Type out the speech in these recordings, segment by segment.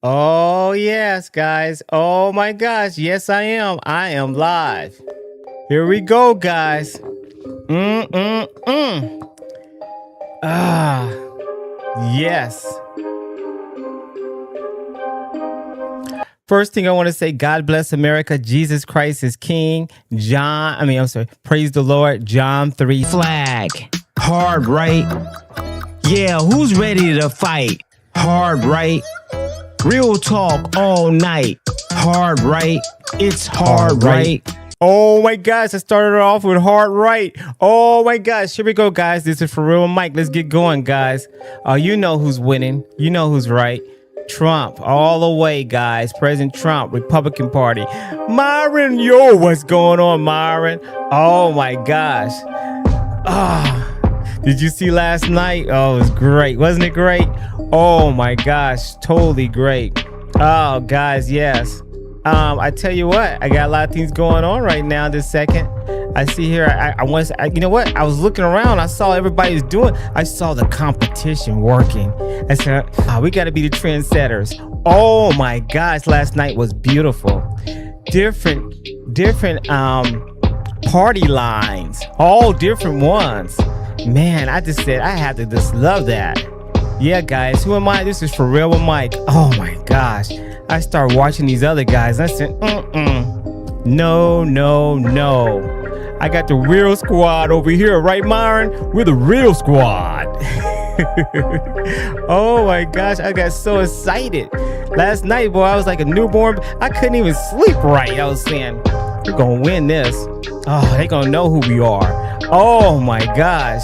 Oh, yes, guys. Oh, my gosh. Yes, I am. I am live. Here we go, guys. Ah, yes. First thing I want to say, God bless America. Jesus Christ is King. Praise the Lord. John 3. Flag. Hard right. Yeah, who's ready to fight? Hard right. Real talk all night. Hard right. It's hard right. Oh my gosh, I started off with hard right. Oh my gosh, here we go, guys. This is For Real with Mike. Let's get going, guys. You know who's winning. You know who's right. Trump, all the way, guys. President Trump, Republican Party. Myron, yo, what's going on, Myron? Oh my gosh. Did you see last night? Oh, it was great. Wasn't it great? Oh my gosh, totally great. Oh, guys, yes. I tell you what, I got a lot of things going on right now this second. I see here, you know what? I was looking around. I saw everybody's doing. I saw the competition working. I said, we got to be the trendsetters. Oh my gosh, last night was beautiful. Different party lines, all different ones. Man, I just said, I had to just love that. Yeah, guys, who am I? This is For Real with Mike. Oh my gosh. I started watching these other guys. And I said, no. I got the real squad over here, right, Myron? We're the real squad. Oh my gosh, I got so excited. Last night, boy, I was like a newborn. I couldn't even sleep right. I was saying, we're going to win this. Oh, they going to know who we are. Oh my gosh.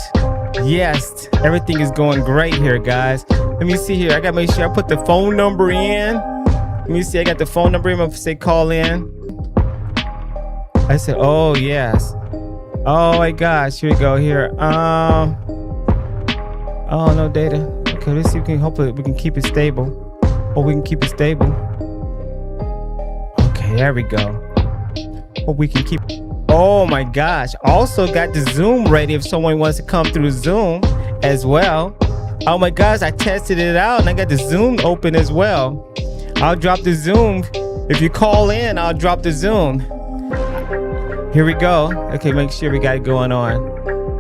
Yes, everything is going great here, guys. Let me see here. I got to make sure I put the phone number in. Let me see. I got the phone number in. I'm going to say call in. I said, oh, yes. Oh, my gosh. Here we go here. Oh, no data. Okay, let's see if we can, hopefully we can keep it stable. Oh, we can keep it stable. Okay, there we go. Hope we can keep. Oh my gosh. Also got the Zoom ready if someone wants to come through Zoom as well. Oh my gosh, I tested it out and I got the Zoom open as well. I'll drop the Zoom. If you call in, I'll drop the Zoom. Here we go. Okay, make sure we got it going on.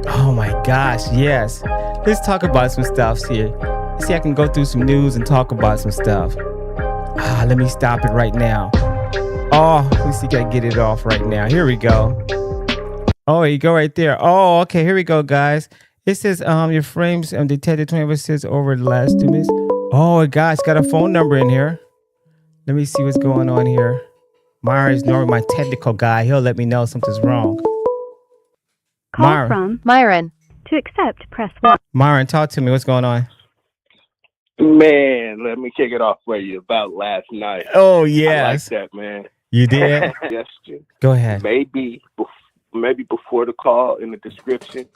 Oh my gosh, yes. Let's talk about some stuff here. Let's see, I can go through some news and talk about some stuff. Let me stop it right now. Oh, let me see, gotta get it off right now. Here we go. Oh, you go right there. Oh, okay, here we go, guys. It says your frames detected 20 says over the last 2 minutes. Oh, guys, got a phone number in here. Let me see what's going on here. Myron is normally my technical guy. He'll let me know something's wrong. Call Myron. from Myron. To accept, press 1. Myron, talk to me. What's going on? Man, let me kick it off for you about last night. Oh, yes. I like that, man. You did? Suggestion. Go ahead. Maybe before the call in the description,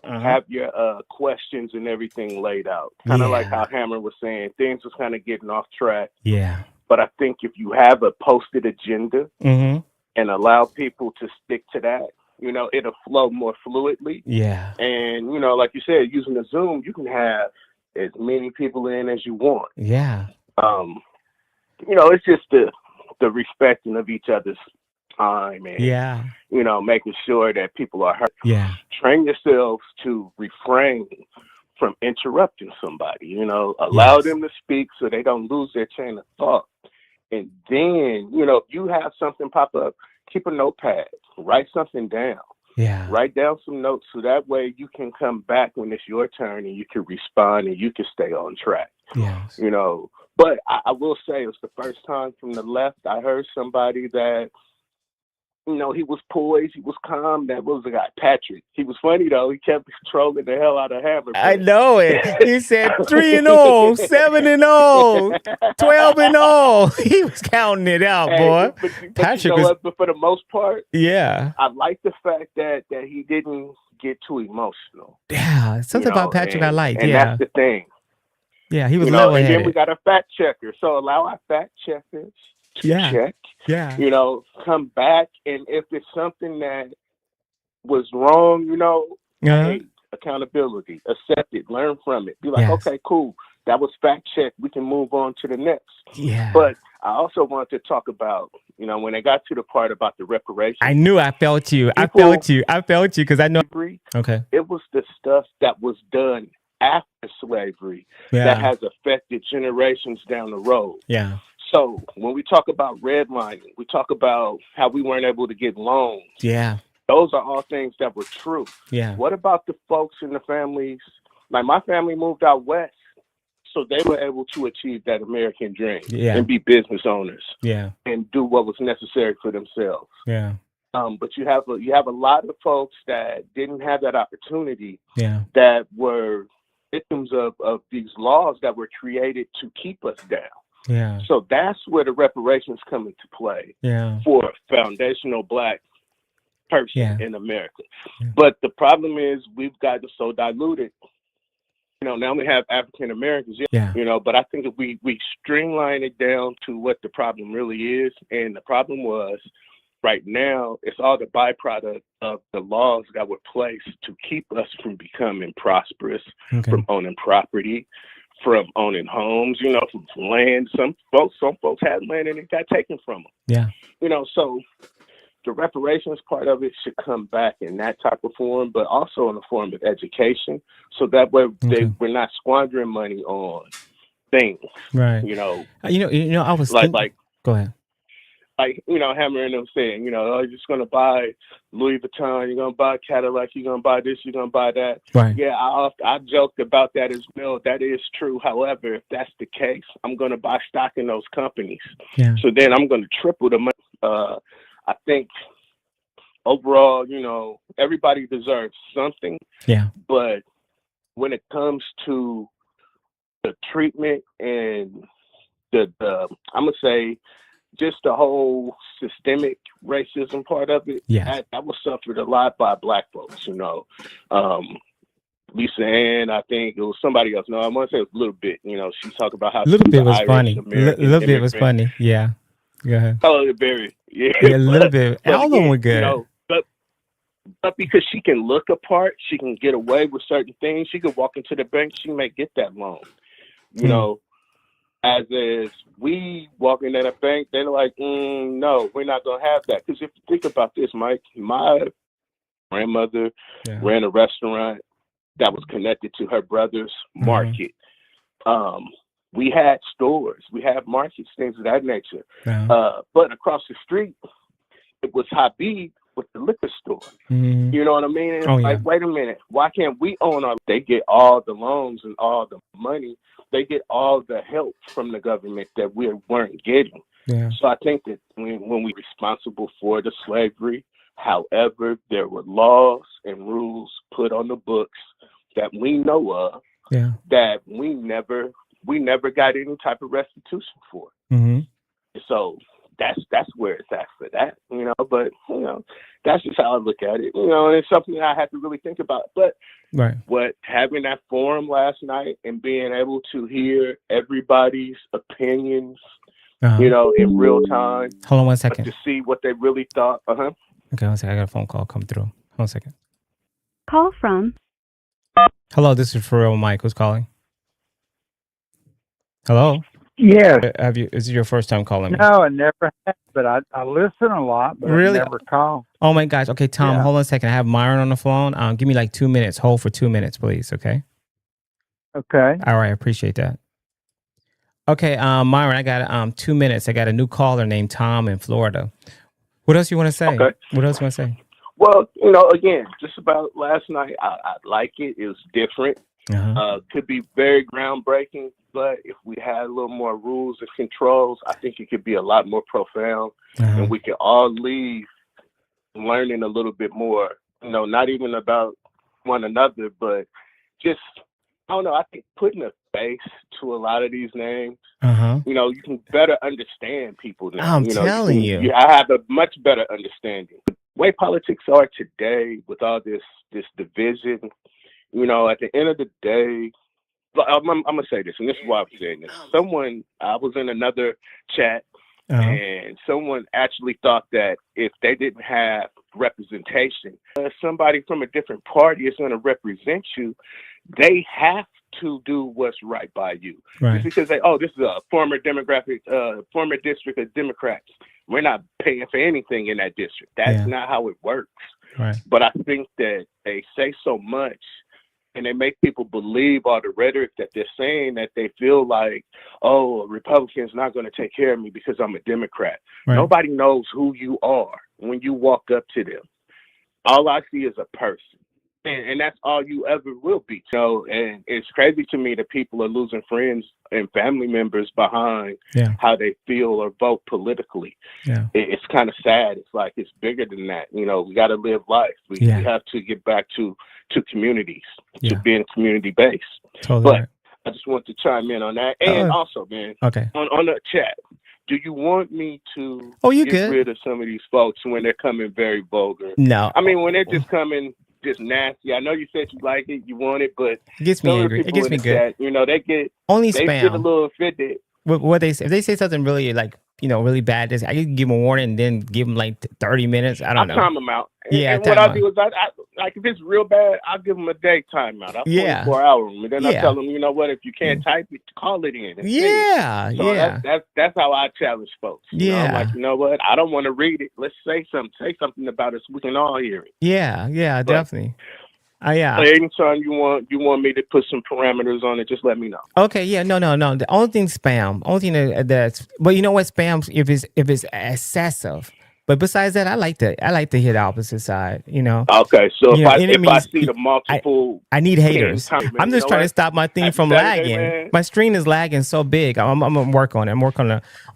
have your questions and everything laid out. Kind of like how Hammer was saying, things was kind of getting off track. Yeah. But I think if you have a posted agenda and allow people to stick to that, you know, it'll flow more fluidly. Yeah. And, you know, like you said, using the Zoom, you can have as many people in as you want. Yeah. You know, it's just the respecting of each other's time and, you know, making sure that people are heard. Yeah. Train yourselves to refrain from interrupting somebody, you know, allow them to speak so they don't lose their chain of thought. And then, you know, if you have something pop up, keep a notepad, write something down. Yeah. Write down some notes so that way you can come back when it's your turn and you can respond and you can stay on track. Yes. You know, but I will say it was the first time from the left I heard somebody that, you know, he was poised, he was calm. That was the guy, Patrick. He was funny though. He kept trolling the hell out of Hammer. I know it. He said 3-0, 7-0, 12-0. He was counting it out, boy. But Patrick you know was. what? But for the most part, Yeah. I like the fact that he didn't get too emotional. Yeah. Something about Patrick I liked. And that's the thing. Yeah, he was you know, level-headed. and then we got a fact checker. So allow our fact checkers to check. Yeah. You know, come back, and if it's something that was wrong, you know, hey, accountability, accept it, learn from it. Be like, okay, cool. that was fact checked. We can move on to the next. Yeah. But I also wanted to talk about, when they got to the part about the reparations. I knew I felt you. I felt you because I know. Okay. It was the stuff that was done after slavery that has affected generations down the road. Yeah. So when we talk about redlining, we talk about how we weren't able to get loans. Yeah. Those are all things that were true. Yeah. What about the folks in the families? Like my family moved out west, so they were able to achieve that American dream and be business owners. Yeah. And do what was necessary for themselves. Yeah. But you have a lot of folks that didn't have that opportunity. Yeah. That were victims of these laws that were created to keep us down. Yeah. So that's where the reparations come into play. Yeah. For a foundational Black person in America. Yeah. But the problem is we've gotten so diluted. Now we have African Americans, but I think if we streamline it down to what the problem really is, and the problem was right now, it's all the byproduct of the laws that were placed to keep us from becoming prosperous, from owning property, from owning homes, from land. Some folks had land and it got taken from them. Yeah. So the reparations part of it should come back in that type of form, but also in the form of education, so that way we're not squandering money on things. Right. I was like. Go ahead. Like, Hammer and them saying, you're just going to buy Louis Vuitton, you're going to buy Cadillac, you're going to buy this, you're going to buy that. Right. Yeah, I joked about that as well. That is true. However, if that's the case, I'm going to buy stock in those companies. Yeah. So then I'm going to triple the money. I think overall, everybody deserves something. Yeah. But when it comes to the treatment and the I'm going to say, just the whole systemic racism part of it, that was suffered a lot by Black folks, Lisa Ann, I think it was somebody else. No, I want to say it was a little bit, she talked about how little bit was funny. Little bit was funny. Yeah. Go ahead. Oh, very. Yeah. A little bit. All of them were good. But because she can look apart, she can get away with certain things. She could walk into the bank, she may get that loan. As is, we walk into a bank, they're like, no, we're not going to have that. Because if you think about this, Mike, my grandmother ran a restaurant that was connected to her brother's market. We had stores, we had markets, things of that nature. But across the street, it was Habib with the liquor store. You know what I mean? And wait a minute, why can't we own our? They get all the loans and all the money. They get all the help from the government that we weren't getting. Yeah. So I think that when we're responsible for the slavery, however, there were laws and rules put on the books that we know of that we never got any type of restitution for. So that's where it's at for that, but that's just how I look at it, and it's something that I have to really think about. But what having that forum last night and being able to hear everybody's opinions, in real time. Hold on 1 second. To see what they really thought. Okay, 1 second. I got a phone call come through. Hold on a second. Call from. Hello, this is ForRealWithMike. Who's calling? Hello. Yeah. Is it your first time calling me? No, I never have, but I listen a lot, but really? I never call. Oh my gosh. Okay, Tom, hold on a second. I have Myron on the phone. Give me like 2 minutes. Hold for 2 minutes, please. Okay. Okay. All right. I appreciate that. Okay, Myron, I got 2 minutes. I got a new caller named Tom in Florida. What else you want to say? Okay. What else you want to say? Well, again, just about last night, I like it. It was different. Could be very groundbreaking, but if we had a little more rules and controls, I think it could be a lot more profound, and we could all leave learning a little bit more, not even about one another, but just, I don't know, I think putting a face to a lot of these names, you can better understand people now. I'm telling you. I have a much better understanding. The way politics are today with all this division, at the end of the day, I'm going to say this, and this is why I'm saying this. I was in another chat, and someone actually thought that if they didn't have representation, somebody from a different party is going to represent you, they have to do what's right by you. Right. Just because this is a former district of Democrats. We're not paying for anything in that district. That's not how it works. Right. But I think that they say so much and they make people believe all the rhetoric that they're saying that they feel like, a Republican's not going to take care of me because I'm a Democrat. Right. Nobody knows who you are when you walk up to them. All I see is a person. And that's all you ever will be. And it's crazy to me that people are losing friends and family members behind how they feel or vote politically. Yeah. It's kind of sad. It's like it's bigger than that. We got to live life. We have to get back to communities, to being community based. Totally. But right. I just want to chime in on that. And also, man, on the chat, do you want me to get rid of some of these folks when they're coming very vulgar? No. I mean, when they're just coming just nasty. I know you said you like it, you want it, but it gets me angry. It gets me good. Chat, they get only they spam. get a little offended. What they say, if they say something really really bad, I can give them a warning and then give them like 30 minutes. I don't know. I'll time them out. And what I do is I like if it's real bad, I'll give them a day timeout. I'll 24 hours, and then I tell them, you know what? If you can't type it, call it in. That's how I challenge folks. I'm like, you know what? I don't want to read it. Let's say something about it so we can all hear it. Yeah, definitely. So anytime you want me to put some parameters on it, just let me know. Okay, no. The only thing spam. Only thing that's but you know what, spam if it's excessive. But besides that, I like to hit the opposite side. Okay, so if I see the multiple, I need haters. I'm just trying to stop my thing from lagging. Man. My screen is lagging so big. I'm gonna work on it.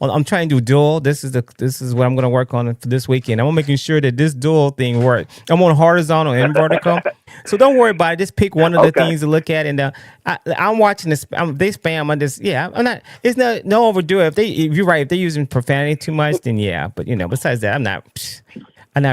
I'm trying to do dual. This is what I'm gonna work on for this weekend. I'm making sure that this dual thing works. I'm on horizontal and vertical. So don't worry about it. Just pick one of the things to look at. And I'm watching this. They spam. I'm not. It's no overdo it. If you're right, if they're using profanity too much, then yeah. But besides that, I'm not. And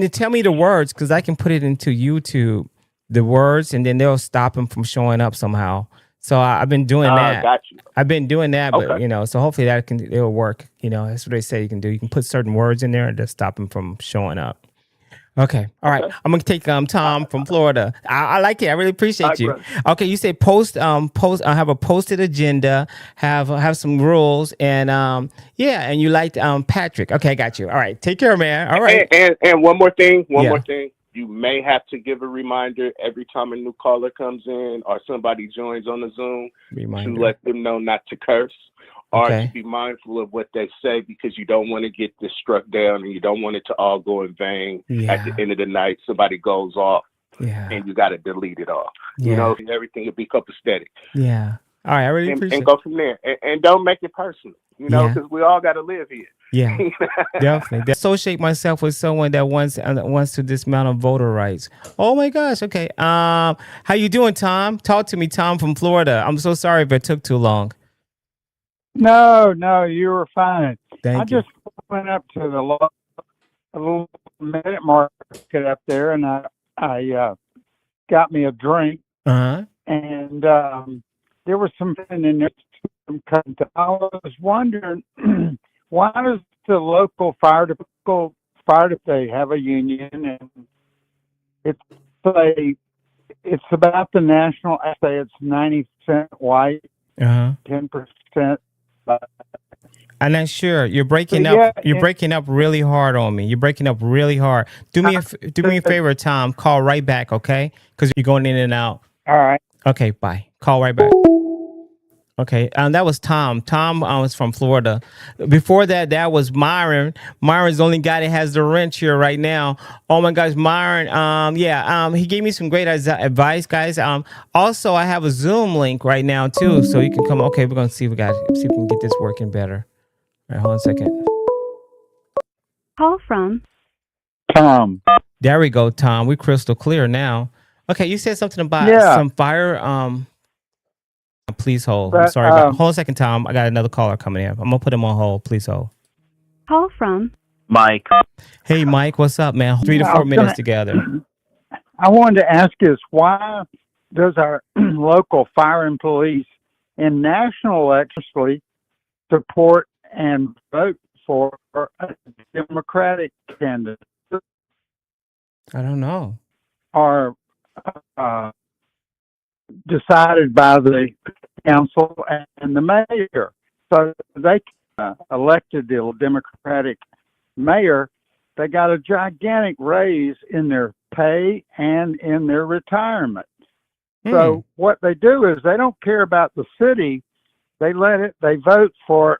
they tell me the words because I can put it into YouTube, the words, and then they'll stop them from showing up somehow. So I've been doing that. Got you. I've been doing that, but so hopefully it'll work. That's what they say you can do. You can put certain words in there and just stop them from showing up. Okay. All right. I'm gonna take Tom from Florida. I like it. I really appreciate you. Brother. Okay. You say post. I have a posted agenda. Have some rules and and you liked Patrick. Okay, I got you. All right. Take care, man. All right. And one more thing. More thing. You may have to give a reminder every time a new caller comes in or somebody joins on the Zoom to let them know not to curse. Or to be mindful of what they say because you don't want to get this struck down and you don't want it to all go in vain. At the end of the night, somebody goes off and you got to delete it all. Everything will be copacetic. Yeah. All right. I really appreciate it. And go from there. And don't make it personal, because we all got to live here. Yeah, definitely. Associate myself with someone that wants to dismantle voter rights. Oh my gosh. Okay. How you doing, Tom? Talk to me, Tom from Florida. I'm so sorry if it took too long. No, you were fine. Thank you. I just went up to the little minute market up there, and I got me a drink. And there was some in there. I was wondering why does the local fire department they have a union, and it's about the national. I say it's 90% white, 10%. I'm not sure. You're breaking up. You're breaking up really hard on me. You're breaking up really hard. Do me a favor, Tom. Call right back, okay? Because you're going in and out. All right. Okay. Bye. Call right back. Okay. That was Tom. Tom was from Florida. Before that was Myron. Myron's the only guy that has the wrench here right now. Oh my gosh, Myron. He gave me some great advice, guys. Also, I have a Zoom link right now too, so you can come. Okay, we're gonna see if we can get this working better. All right, hold on a second. Call from Tom. There we go, Tom. We're crystal clear now. Okay, you said something about some fire. Please hold. I'm sorry about. Hold on a second, Tom. I got another caller coming in. I'm gonna put him on hold. Please hold. Call from Mike. Hey, Mike. What's up, man? 3 to 4 minutes together. I wanted to ask is why does our local fire and police and national elections support and vote for a Democratic candidate? I don't know. Or decided by the council and the mayor. So they elected the Democratic mayor. They got a gigantic raise in their pay and in their retirement. So what they do is they don't care about the city. They vote for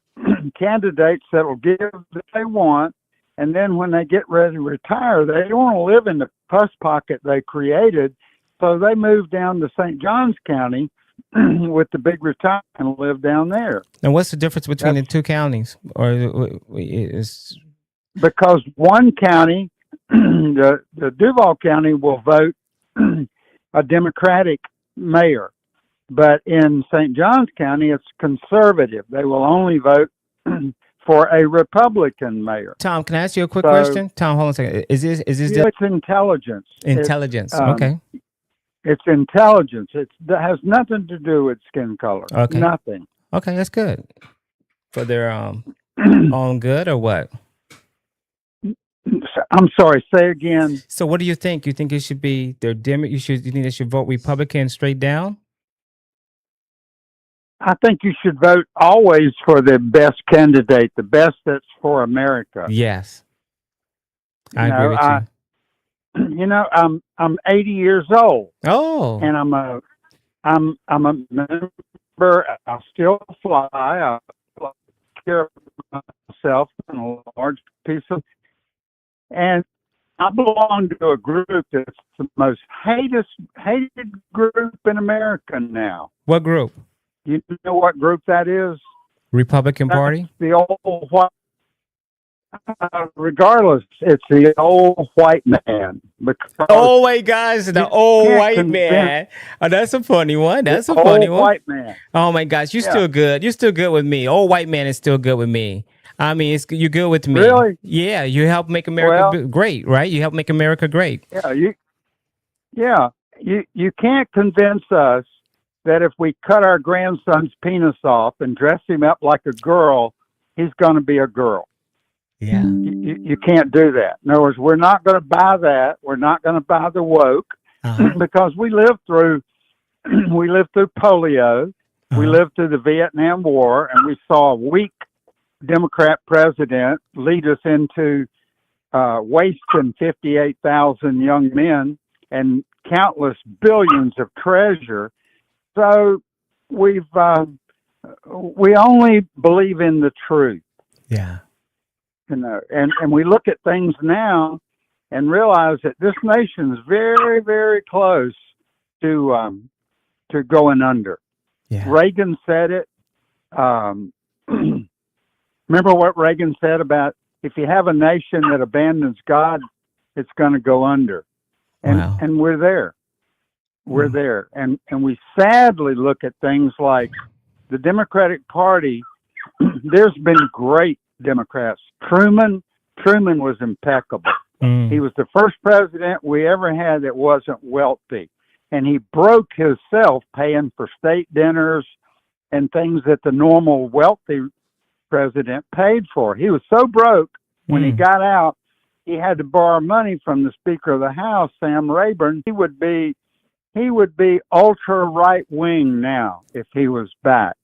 candidates that will give what they want. And then when they get ready to retire, they don't want to live in the pus pocket they created. So they move down to St. Johns County with the big retirement and live down there. And what's the difference between the two counties? Or is because one county, the Duval County, will vote a Democratic mayor, but in St. Johns County, it's conservative. They will only vote for a Republican mayor. Tom, can I ask you a quick question? Tom, hold on a second. Is this? It's intelligence. Intelligence. Okay. It's intelligence. That has nothing to do with skin color. Okay. Nothing. Okay, that's good. For their own good, or what? I'm sorry. Say again. So, what do you think? You think it should be their You think they should vote Republican straight down? I think you should vote always for the best candidate, the best that's for America. Yes, I agree with you. I'm 80 years old. Oh, and I'm a member. I still fly. I care of myself in a large piece of, and I belong to a group that's the most hated group in America now. What group? You know what group that is? Republican Party? The old white. Regardless, it's the old white man. Oh my gosh, the old white man. Oh, that's a funny one. That's a funny one. White man. Oh my gosh, you're still good. You're still good with me. Old white man is still good with me. I mean, you're good with me. Really? Yeah, you help make America great, right? You help make America great. Yeah, you can't convince us that if we cut our grandson's penis off and dress him up like a girl, he's going to be a girl. Yeah. You can't do that. In other words, we're not going to buy that. We're not going to buy the woke because we lived through polio. We lived through the Vietnam War, and we saw a weak Democrat president lead us into wasting 58,000 young men and countless billions of treasure. So we only believe in the truth. Yeah. And we look at things now and realize that this nation is very, very close to going under. Yeah. Reagan said it. Remember what Reagan said about if you have a nation that abandons God, it's going to go under. And we're there. We're there. And we sadly look at things like the Democratic Party. There's been great Democrats. Truman was impeccable. He was the first president we ever had that wasn't wealthy. And he broke himself paying for state dinners and things that the normal wealthy president paid for. He was so broke when he got out, he had to borrow money from the Speaker of the House, Sam Rayburn. He would be ultra right wing now if he was back.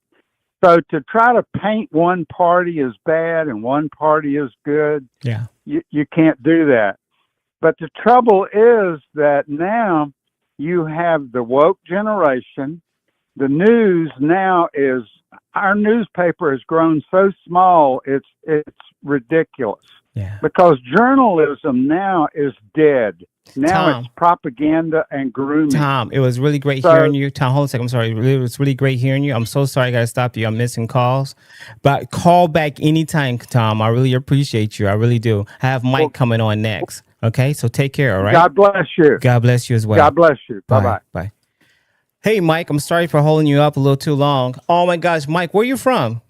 So to try to paint one party as bad and one party as good, you can't do that. But the trouble is that now you have the woke generation. The news now is, our newspaper has grown so small, it's ridiculous. Yeah. Because journalism now is dead. Now Tom, it's propaganda and grooming. Tom, it was really great hearing you. Tom, hold on a second. I'm sorry. It was really great hearing you. I'm so sorry I got to stop you. I'm missing calls. But call back anytime, Tom. I really appreciate you. I really do. I have Mike coming on next. Okay? So take care, all right? God bless you. God bless you as well. God bless you. Bye-bye. Bye. Hey, Mike, I'm sorry for holding you up a little too long. Oh, my gosh. Mike, where are you from?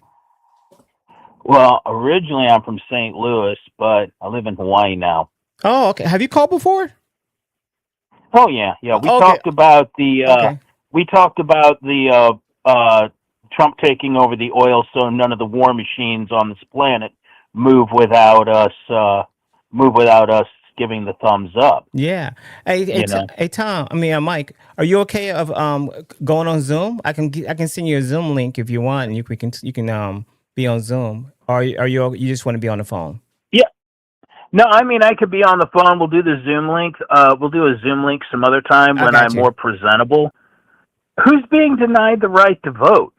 Well, originally I'm from St. Louis, but I live in Hawaii now. Oh, okay. Have you called before? Oh yeah. We talked about the Trump taking over the oil, so none of the war machines on this planet move without us giving the thumbs up. Yeah. Hey, Tom. Mike. Are you okay of going on Zoom? I can send you a Zoom link if you want, and you can be on Zoom. Or you just want to be on the phone? Yeah. No, I could be on the phone. We'll do the Zoom link. We'll do a Zoom link some other time when I'm more presentable. Who's being denied the right to vote?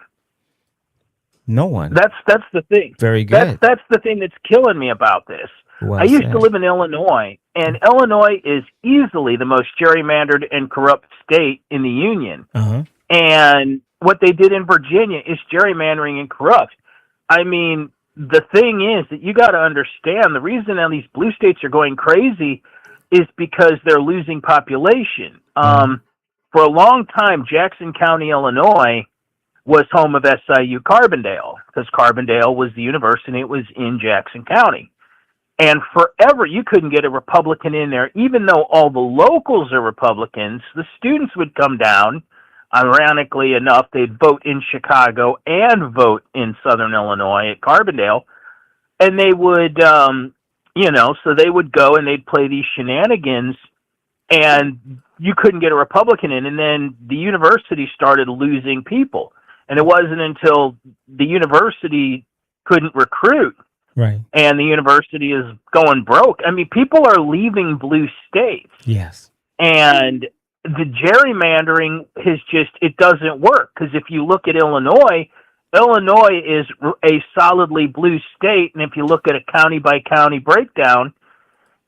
No one. That's the thing. Very good. That's the thing that's killing me about this. Well I used to live in Illinois, and Illinois is easily the most gerrymandered and corrupt state in the union. Uh-huh. And what they did in Virginia is gerrymandering and corrupt. The thing is that you got to understand the reason all these blue states are going crazy is because they're losing population. For a long time, Jackson County, Illinois, was home of SIU Carbondale, because Carbondale was the university. It was in Jackson County. And forever, you couldn't get a Republican in there. Even though all the locals are Republicans, the students would come down. Ironically enough, they'd vote in Chicago and vote in Southern Illinois at Carbondale. And they would, so they would go and they'd play these shenanigans, and you couldn't get a Republican in. And then the university started losing people. And it wasn't until the university couldn't recruit, right, and the university is going broke. People are leaving blue states. Yes. And the gerrymandering it doesn't work. Because if you look at Illinois is a solidly blue state. And if you look at a county by county breakdown,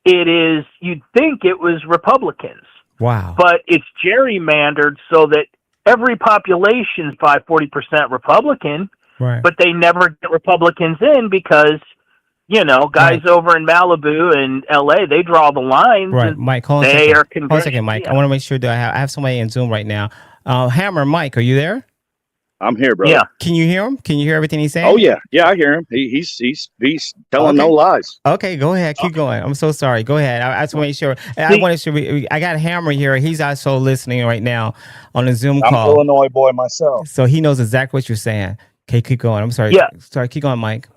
you'd think it was Republicans. Wow. But it's gerrymandered so that every population is by 40% Republican, right, but they never get Republicans in because, guys over in Malibu and LA, they draw the lines. Right, and Mike, hold on a second, Mike. Yeah. I want to make sure that I have somebody in Zoom right now. Hammer, Mike, are you there? I'm here, bro. Yeah. Can you hear him? Can you hear everything he's saying? Oh yeah, I hear him. He's telling no lies. Okay, go ahead. Keep going. I'm so sorry. Go ahead. I just want to make sure. I want to make sure. I got Hammer here. He's also listening right now on the Zoom call. I'm an Illinois boy myself, so he knows exactly what you're saying. Okay, keep going. I'm sorry. Yeah. Sorry. Keep going, Mike.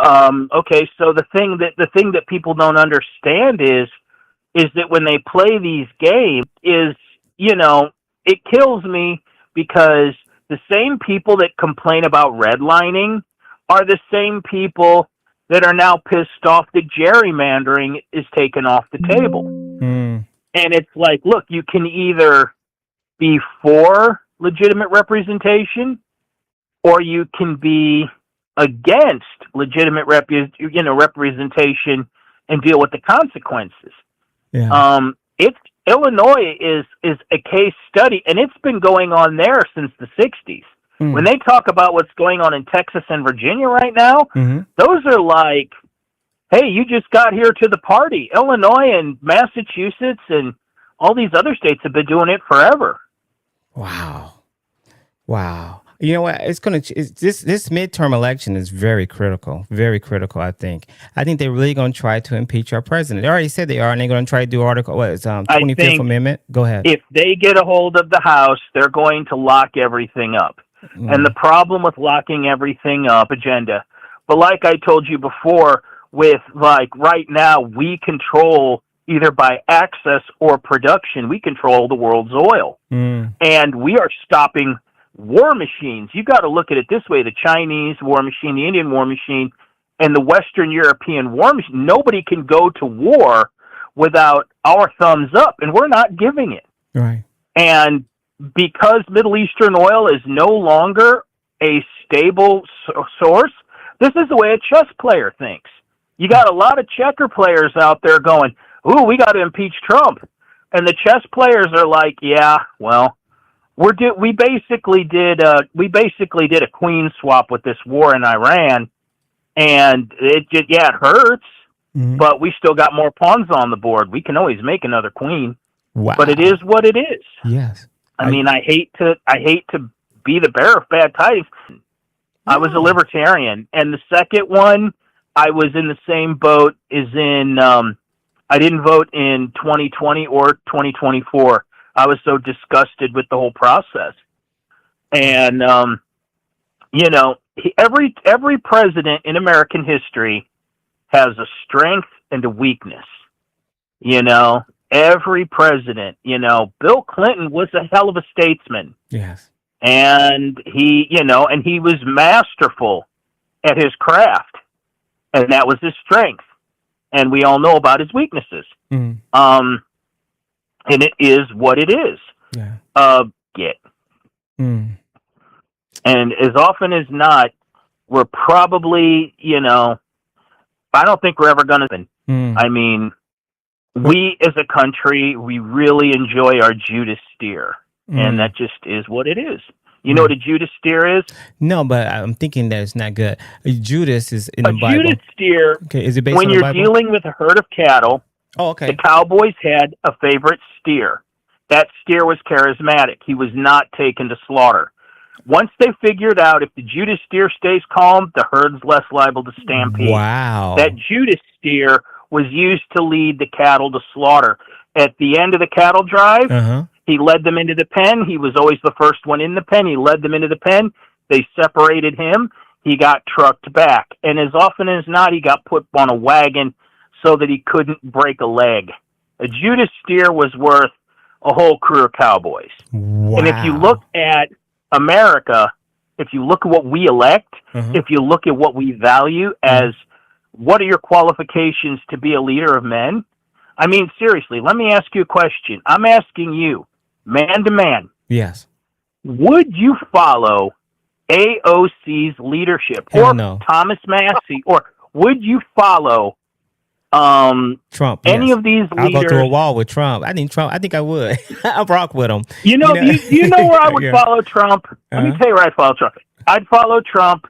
Okay. So the thing that people don't understand is that when they play these games it kills me. Because the same people that complain about redlining are the same people that are now pissed off that gerrymandering is taken off the table. Mm. And it's like, look, you can either be for legitimate representation or you can be against legitimate representation and deal with the consequences. Yeah. Illinois is a case study, and it's been going on there since the 60s. Mm. When they talk about what's going on in Texas and Virginia right now, those are like, hey, you just got here to the party. Illinois and Massachusetts and all these other states have been doing it forever. Wow. You know what? This midterm election is very critical. Very critical, I think. I think they're really going to try to impeach our president. They already said they are, and they're going to try to do 25th Amendment. Go ahead. If they get a hold of the House, they're going to lock everything up. And the problem with locking everything up, agenda. But like I told you before, with right now, we control either by access or production, we control the world's oil. And we are stopping war machines. You got to look at it this way: the Chinese war machine, the Indian war machine, and the Western European war machine. Nobody can go to war without our thumbs up, and we're not giving it. Right. And because Middle Eastern oil is no longer a stable source, this is the way a chess player thinks. You got a lot of checker players out there going, ooh, we got to impeach Trump. And the chess players are like, yeah, well, we basically did a queen swap with this war in Iran, and it hurts, but we still got more pawns on the board. We can always make another queen. Wow. But it is what it is. Yes. I hate to be the bearer of bad tidings. I was a libertarian, and the second one, I was in the same boat as in. I didn't vote in 2020 or 2024. I was so disgusted with the whole process. And, every president in American history has a strength into weakness. You know, every president, you know, Bill Clinton was a hell of a statesman. Yes. And he, you know, and he was masterful at his craft. And that was his strength. And we all know about his weaknesses. Mm. And it is what it is. Yeah. And as often as not, we're probably, you know, I don't think we're ever going to. I mean, we as a country, we really enjoy our Judas steer. And that just is what it is. You know what a Judas steer is? No, but I'm thinking that it's not good. Judas is in the Bible. A Judas steer, okay, is it based when on the you're Bible? dealing with a herd of cattle, the Cowboys had a favorite steer. That steer was charismatic. He was not taken to slaughter. Once they figured out if the Judas steer stays calm, the herd's less liable to stampede. Wow. That Judas steer was used to lead the cattle to slaughter. At the end of the cattle drive, he led them into the pen. He was always the first one in the pen. He led them into the pen. They separated him. He got trucked back. And as often as not, he got put on a wagon so that he couldn't break a leg. A Judas steer was worth a whole crew of cowboys. Wow. And if you look at America, if you look at what we elect, if you look at what we value as what are your qualifications to be a leader of men? I mean, seriously, let me ask you a question. I'm asking you, man to man. Yes. Would you follow AOC's leadership or Thomas Massey, or would you follow Trump? Any of these leaders? I'll go through a wall with Trump. I think I would. I'll rock with him. You know where I would follow Trump? Let me tell you where I'd follow Trump. I'd follow Trump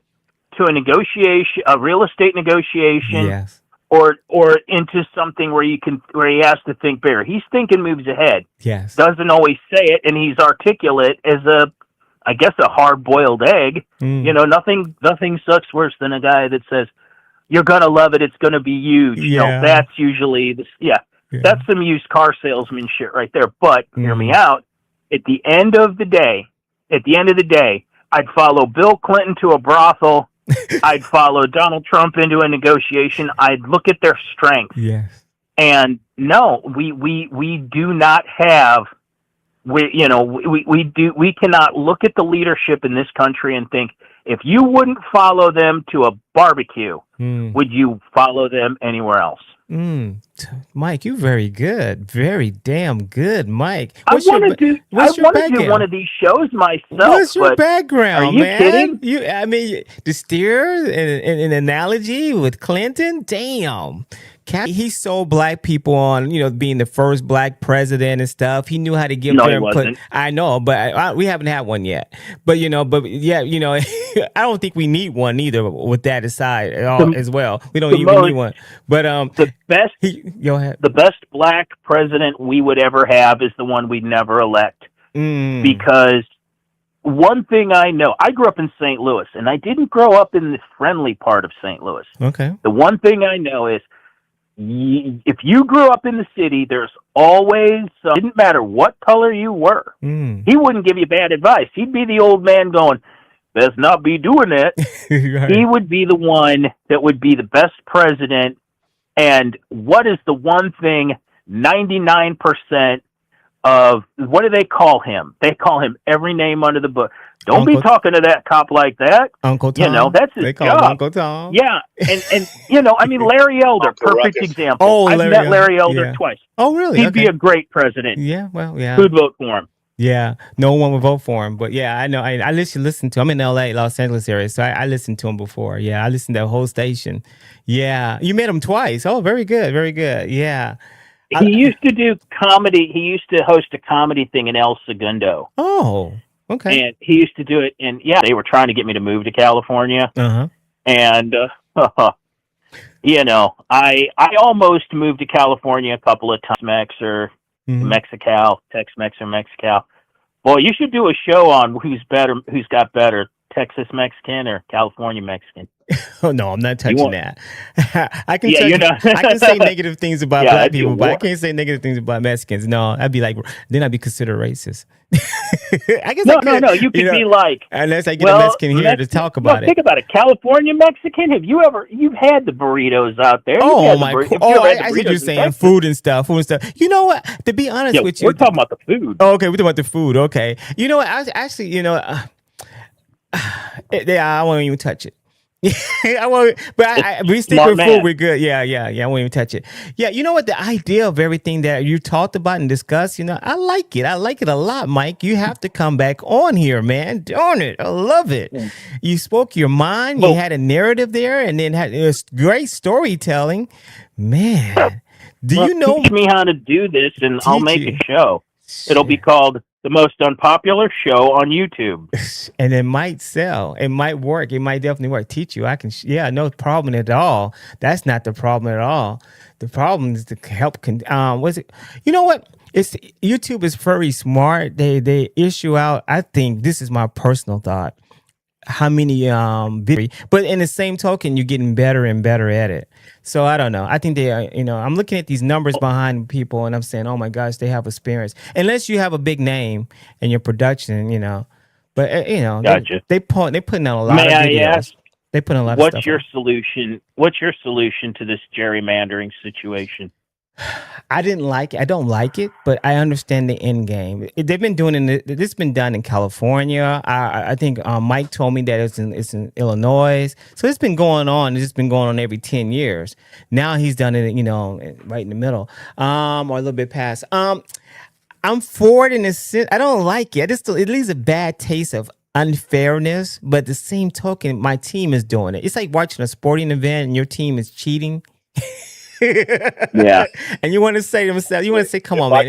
to a negotiation, a real estate negotiation. Yes. Or into something where he has to think bigger. He's thinking moves ahead. Yes. Doesn't always say it, and he's articulate as a hard-boiled egg. You know, nothing sucks worse than a guy that says, "You're gonna love it. It's gonna be huge." Yeah. You know, that's usually that's some used car salesman shit right there. But hear me out. At the end of the day, I'd follow Bill Clinton to a brothel. I'd follow Donald Trump into a negotiation. I'd look at their strengths. Yes. And no, we do not have, we cannot look at the leadership in this country and think, if you wouldn't follow them to a barbecue, would you follow them anywhere else? Mike, you're very good. Very damn good, Mike. I want to do one of these shows myself. What's your background, are you man? kidding? I mean, the steer and an analogy with Clinton. Damn. He sold black people on, being the first black president and stuff. He knew how to give their input. I know, but we haven't had one yet. But, I don't think we need one either with that aside as well. We don't even need one. But the best black president we would ever have is the one we'd never elect. Because one thing I know, I grew up in St. Louis, and I didn't grow up in the friendly part of St. Louis. Okay. The one thing I know is, if you grew up in the city, there's always, didn't matter what color you were, he wouldn't give you bad advice. He'd be the old man going, "Best not be doing that." Right. He would be the one that would be the best president. And what is the one thing 99% of, what do they call him? They call him every name under the book. Don't be talking to that cop like that. Uncle Tom. That's his they call job. Him Uncle Tom. Yeah. And Larry Elder, perfect example. Oh, I've met Larry Elder twice. Oh, really? He'd be a great president. Yeah, well, yeah. Who'd vote for him? Yeah, no one would vote for him. But yeah, I know. I listen to him. I'm in LA, Los Angeles area, so I listened to him before. Yeah, I listened to the whole station. Yeah, you met him twice. Oh, very good, very good. Yeah. He used to do comedy. He used to host a comedy thing in El Segundo. Oh, okay. And he used to do it. And they were trying to get me to move to California. And, I almost moved to California a couple of times, Mexical, Tex-Mex or Mexical. Boy, you should do a show on who's got better, Texas Mexican or California Mexican. Oh no, I'm not touching that. I can say negative things about black people, but I can't say negative things about Mexicans. No, then I'd be considered racist. I guess No, I could. no. You could be like, unless I get a Mexican here to talk about it. Think about it. California Mexican. You've had the burritos out there? Oh my! I see you're saying food and stuff. You know what? To be honest with you, we're talking about the food. Oh, okay, we're talking about the food. Okay, you know what? I actually, I won't even touch it. I won't, but we stick with food. We're good. Yeah. I won't even touch it. Yeah, you know what? The idea of everything that you talked about and discussed, I like it. I like it a lot, Mike. You have to come back on here, man. Darn it, I love it. You spoke your mind. You had a narrative there, and then had great storytelling, man. Teach me how to do this, and I'll make a show. It'll be called The Most Unpopular Show on YouTube. And it might sell. It might work. It might definitely work. Teach you. No problem at all. That's not the problem at all. The problem is to help. You know what? YouTube is very smart. They issue out, I think, this is my personal thought, how many videos, but in the same token, you're getting better and better at it. So I don't know. I think they are, I'm looking at these numbers behind people and I'm saying, oh my gosh, they have experience. Unless you have a big name in your production, but gotcha. They putting out a lot of videos. They put in a lot of stuff. What's your solution? What's your solution to this gerrymandering situation? I didn't like it. I don't like it, but I understand the end game. They've been doing it. This has been done in California. I think Mike told me that it's in Illinois. So it's been going on. It's been going on every 10 years. Now he's done it, right in the middle, or a little bit past. I'm for it in a sense. I don't like it. It leaves a bad taste of unfairness. But at the same token, my team is doing it. It's like watching a sporting event and your team is cheating. Yeah, and you want to say to themselves, "Come on, man."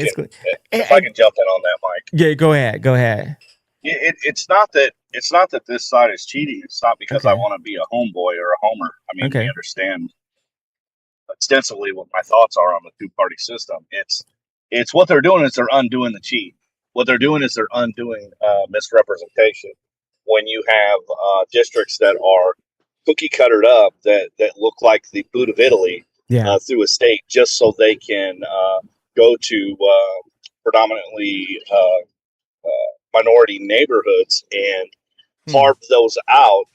If I can jump in on that, Mike. Yeah, go ahead. It's not that this side is cheating. It's not because I want to be a homeboy or a homer. I mean, we understand extensively what my thoughts are on the two-party system. It's what they're doing is they're undoing the cheat. What they're doing is they're undoing misrepresentation. When you have districts that are cookie cuttered up that look like the boot of Italy. Through a state just so they can go to predominantly minority neighborhoods and carve those out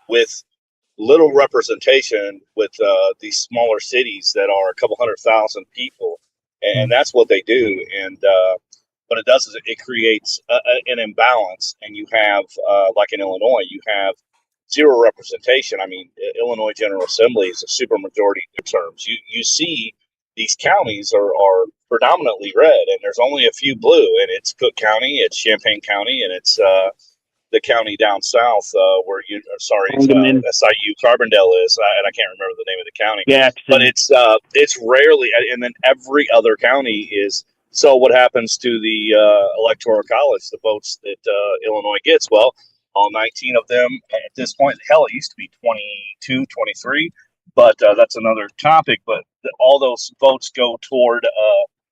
with little representation with these smaller cities that are a couple 100,000 people. And that's what they do. And what it does is it creates an imbalance. And you have, like in Illinois, you have zero representation. I mean, Illinois General Assembly is a supermajority in terms. You see these counties are predominantly red, and there's only a few blue, and it's Cook County, it's Champaign County, and it's the county down south where SIU Carbondale is, and I can't remember the name of the county. Yeah, but it's rarely, and then every other county is. So what happens to the electoral college, the votes that Illinois gets? Well, all 19 of them at this point. Hell, it used to be 22, 23, but that's another topic. But all those votes go toward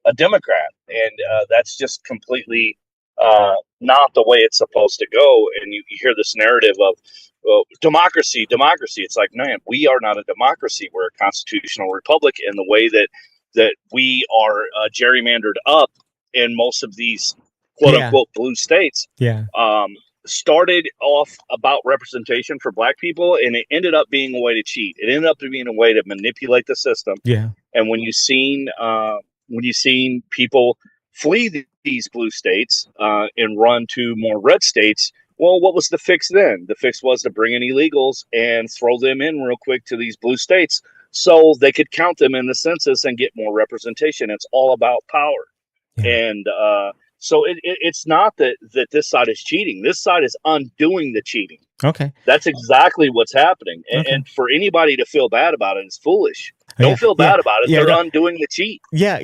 a Democrat, and that's just completely not the way it's supposed to go. And you hear this narrative of democracy. It's like, man, we are not a democracy. We're a constitutional republic, and the way that we are gerrymandered up in most of these quote unquote blue states. Started off about representation for black people, and it ended up being a way to cheat. It ended up being a way to manipulate the system. And when you've seen people flee these blue states and run to more red states, well, what was the fix then? The fix was to bring in illegals and throw them in real quick to these blue states so they could count them in the census and get more representation. It's all about power. And so it's not that this side is cheating. This side is undoing the cheating. Okay. That's exactly what's happening. And for anybody to feel bad about it is foolish. Don't feel bad about it. They're undoing the cheat. That's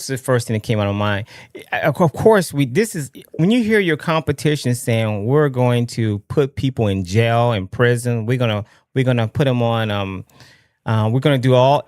the first thing that came out of mind. Of course, this is when you hear your competition saying we're going to put people in jail and prison. We're gonna put them on. We're gonna do all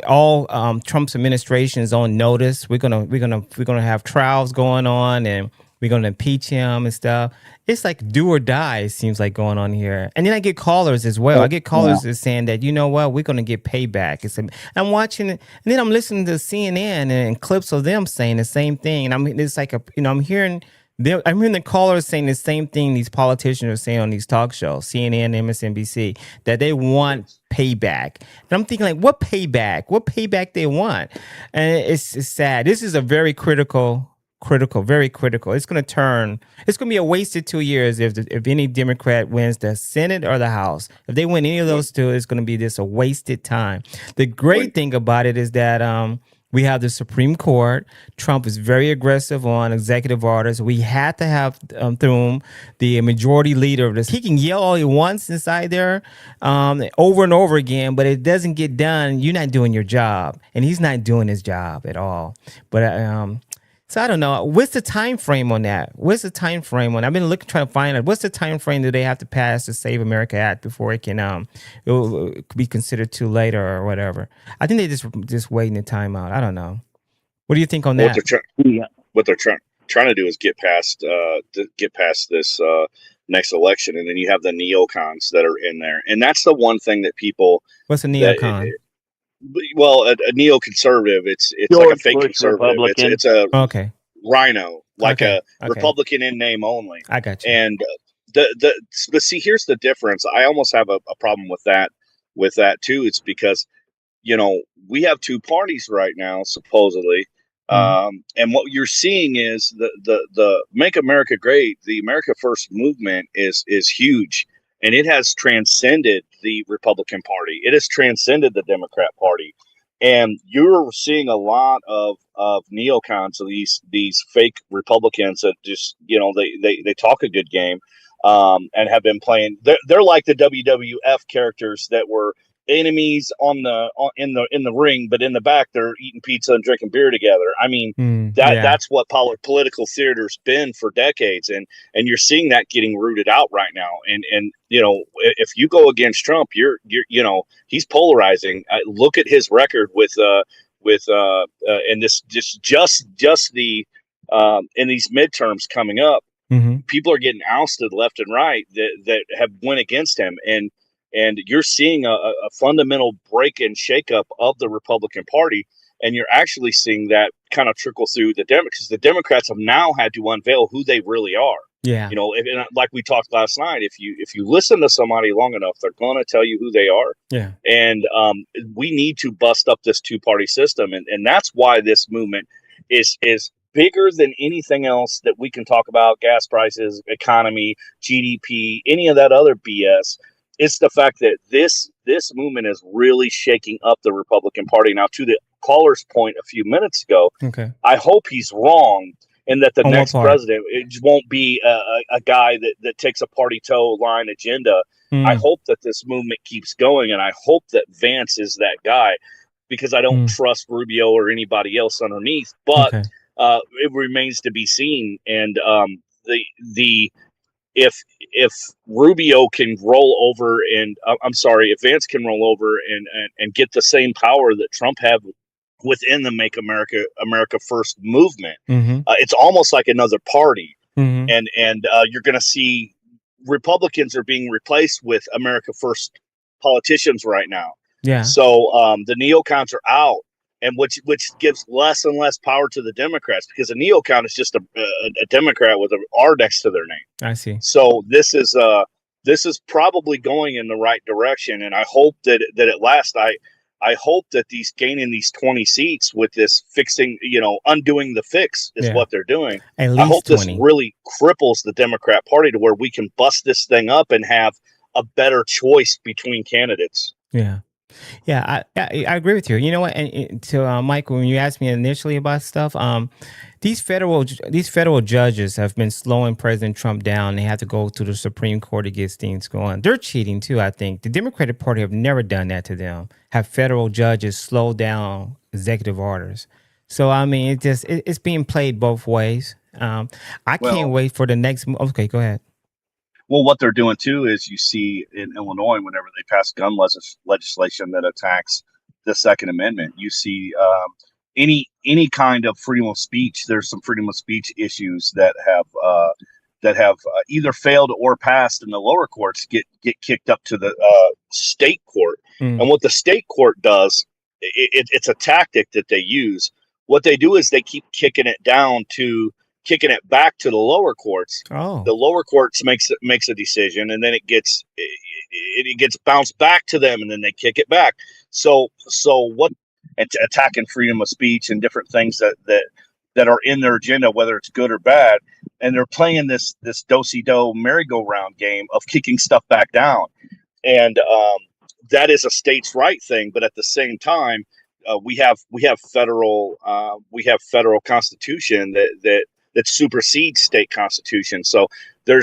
Trump's administration's on notice. We're gonna have trials going on, and we're gonna impeach him and stuff. It's like do or die. It seems like going on here. And then I get callers as well. I get callers that's saying that we're gonna get payback. I'm watching it, and then I'm listening to CNN and clips of them saying the same thing. And it's like I'm hearing I'm hearing the callers saying the same thing these politicians are saying on these talk shows, CNN, MSNBC, that they want payback. And I'm thinking, like, what payback? What payback they want? And it's sad. This is a very critical, very critical. It's going to be a wasted 2 years if any Democrat wins the Senate or the House. If they win any of those two, it's going to be just a wasted time. The great thing about it is that we have the Supreme Court. Trump is very aggressive on executive orders. We had to have through the majority leader of this. He can yell all he wants inside there over and over again, but it doesn't get done. You're not doing your job, and he's not doing his job at all. But so I don't know. What's the time frame on that? What's the time frame on? I've been trying to find out. What's the time frame that they have to pass the Save America Act before it can it will be considered too late or whatever? I think they just waiting the time out. I don't know. What do you think on that? What they're trying to do is get past this next election, and then you have the neocons that are in there, and that's the one thing that people. What's a neocon? Well, a neoconservative, it's like a fake conservative. It's a rhino, like a Republican in name only. I got you. And but see, here's the difference. I almost have a problem with that too. It's because, we have two parties right now, supposedly. And what you're seeing is the Make America Great, the America First movement is huge. And it has transcended the Republican Party. It has transcended the Democrat Party. And you're seeing a lot of neocons, of these fake Republicans that just, they talk a good game and have been playing. They're like the WWF characters that were enemies in the ring, but in the back they're eating pizza and drinking beer together. I mean, that's what political theater's been for decades, and you're seeing that getting rooted out right now. And if you go against Trump, you're he's polarizing. Look at his record with and this just the in these midterms coming up. People are getting ousted left and right that have went against him, and you're seeing a fundamental break and shakeup of the Republican Party, and you're actually seeing that kind of trickle through the Democrats, because the Democrats have now had to unveil who they really are. Yeah, and like we talked last night, if you listen to somebody long enough, they're going to tell you who they are. Yeah, and we need to bust up this two-party system, and that's why this movement is bigger than anything else that we can talk about: gas prices, economy, GDP, any of that other BS. It's the fact that this movement is really shaking up the Republican Party. Now, to the caller's point a few minutes ago, I hope he's wrong, and that the next president, it won't be a guy that takes a party toe line agenda. I hope that this movement keeps going, and I hope that Vance is that guy, because I don't trust Rubio or anybody else underneath. But it remains to be seen. And if Rubio can roll over, and if Vance can roll over and get the same power that Trump had within the Make America First movement, it's almost like another party. And you're going to see Republicans are being replaced with America First politicians right now. Yeah. So the neocons are out, and which gives less and less power to the Democrats, because a neocon is just a Democrat with an R next to their name. I see. So this is probably going in the right direction, and I hope that at last I hope that gaining these 20 seats with this fixing, undoing the fix is what they're doing. At least I hope 20. This really cripples the Democrat Party to where we can bust this thing up and have a better choice between candidates. Yeah. Yeah, I agree with you. You know what? And to Michael, when you asked me initially about stuff, these federal judges have been slowing President Trump down. They have to go to the Supreme Court to get things going. They're cheating too, I think. The Democratic Party have never done that to them. Have federal judges slow down executive orders. So I mean, it's being played both ways. I can't wait for the next. Okay, go ahead. Well, what they're doing too is, you see in Illinois, whenever they pass gun legislation that attacks the Second Amendment, you see any kind of freedom of speech. There's some freedom of speech issues that have either failed or passed in the lower courts get kicked up to the state court. And what the state court does, it's a tactic that they use. What they do is they keep kicking it down to kicking it back to the lower courts. Oh. The lower courts makes a decision, and then it gets bounced back to them, and then they kick it back. So what? Attacking freedom of speech and different things that are in their agenda, whether it's good or bad, and they're playing this do-si-do merry-go-round game of kicking stuff back down, and that is a states' right thing. But at the same time, we have federal constitution that supersedes state constitution. So there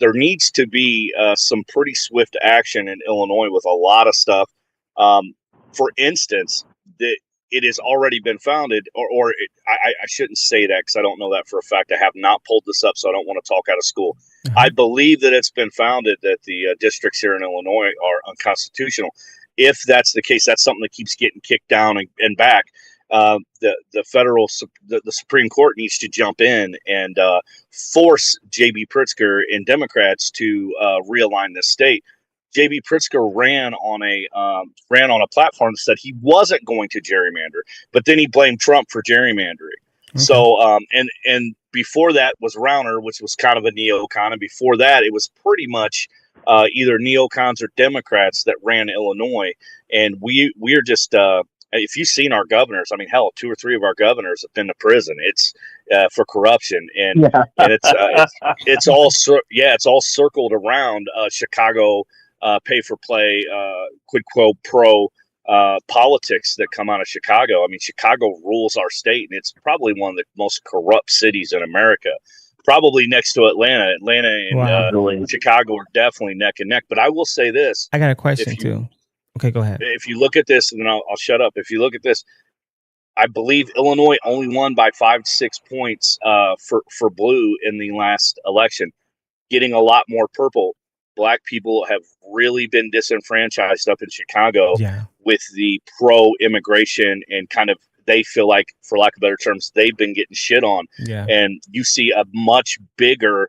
needs to be some pretty swift action in Illinois with a lot of stuff. For instance, that it has already been founded, I shouldn't say that because I don't know that for a fact. I have not pulled this up, so I don't want to talk out of school. Mm-hmm. I believe that it's been founded that the districts here in Illinois are unconstitutional. If that's the case, that's something that keeps getting kicked down and back. The Supreme Court needs to jump in and force J.B. Pritzker and Democrats to realign the state. J.B. Pritzker ran on a platform that said he wasn't going to gerrymander, but then he blamed Trump for gerrymandering. Okay. So and before that was Rauner, which was kind of a neocon, and before that it was pretty much either neocons or Democrats that ran Illinois. And we're just if you've seen our governors, I mean, hell, 2 or 3 of our governors have been to prison. It's for corruption, and it's all circled around Chicago. Pay for play, quid pro quo politics that come out of Chicago. I mean, Chicago rules our state, and it's probably one of the most corrupt cities in America, probably next to Atlanta. Atlanta and Chicago are definitely neck and neck. But I will say this. I got a question too. Okay, go ahead. If you look at this, and then I'll shut up. If you look at this, I believe Illinois only won by 5 to 6 points for blue in the last election, getting a lot more purple. Black people have really been disenfranchised up in Chicago with the pro-immigration, and kind of they feel like, for lack of better terms, they've been getting shit on. Yeah. And you see a much bigger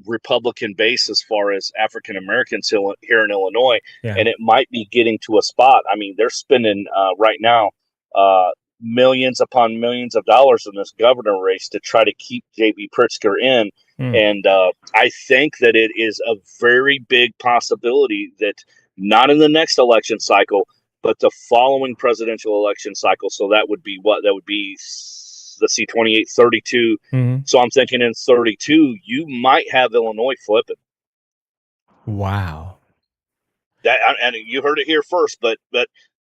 Republican base as far as African Americans here in Illinois, and it might be getting to a spot. I mean, they're spending right now millions upon millions of dollars in this governor race to try to keep J.B. Pritzker in. And I think that it is a very big possibility that not in the next election cycle, but the following presidential election cycle. So that would be what? That would be, let's see, 28, 32. Mm-hmm. So I'm thinking in 32, you might have Illinois flipping. Wow. And you heard it here first, but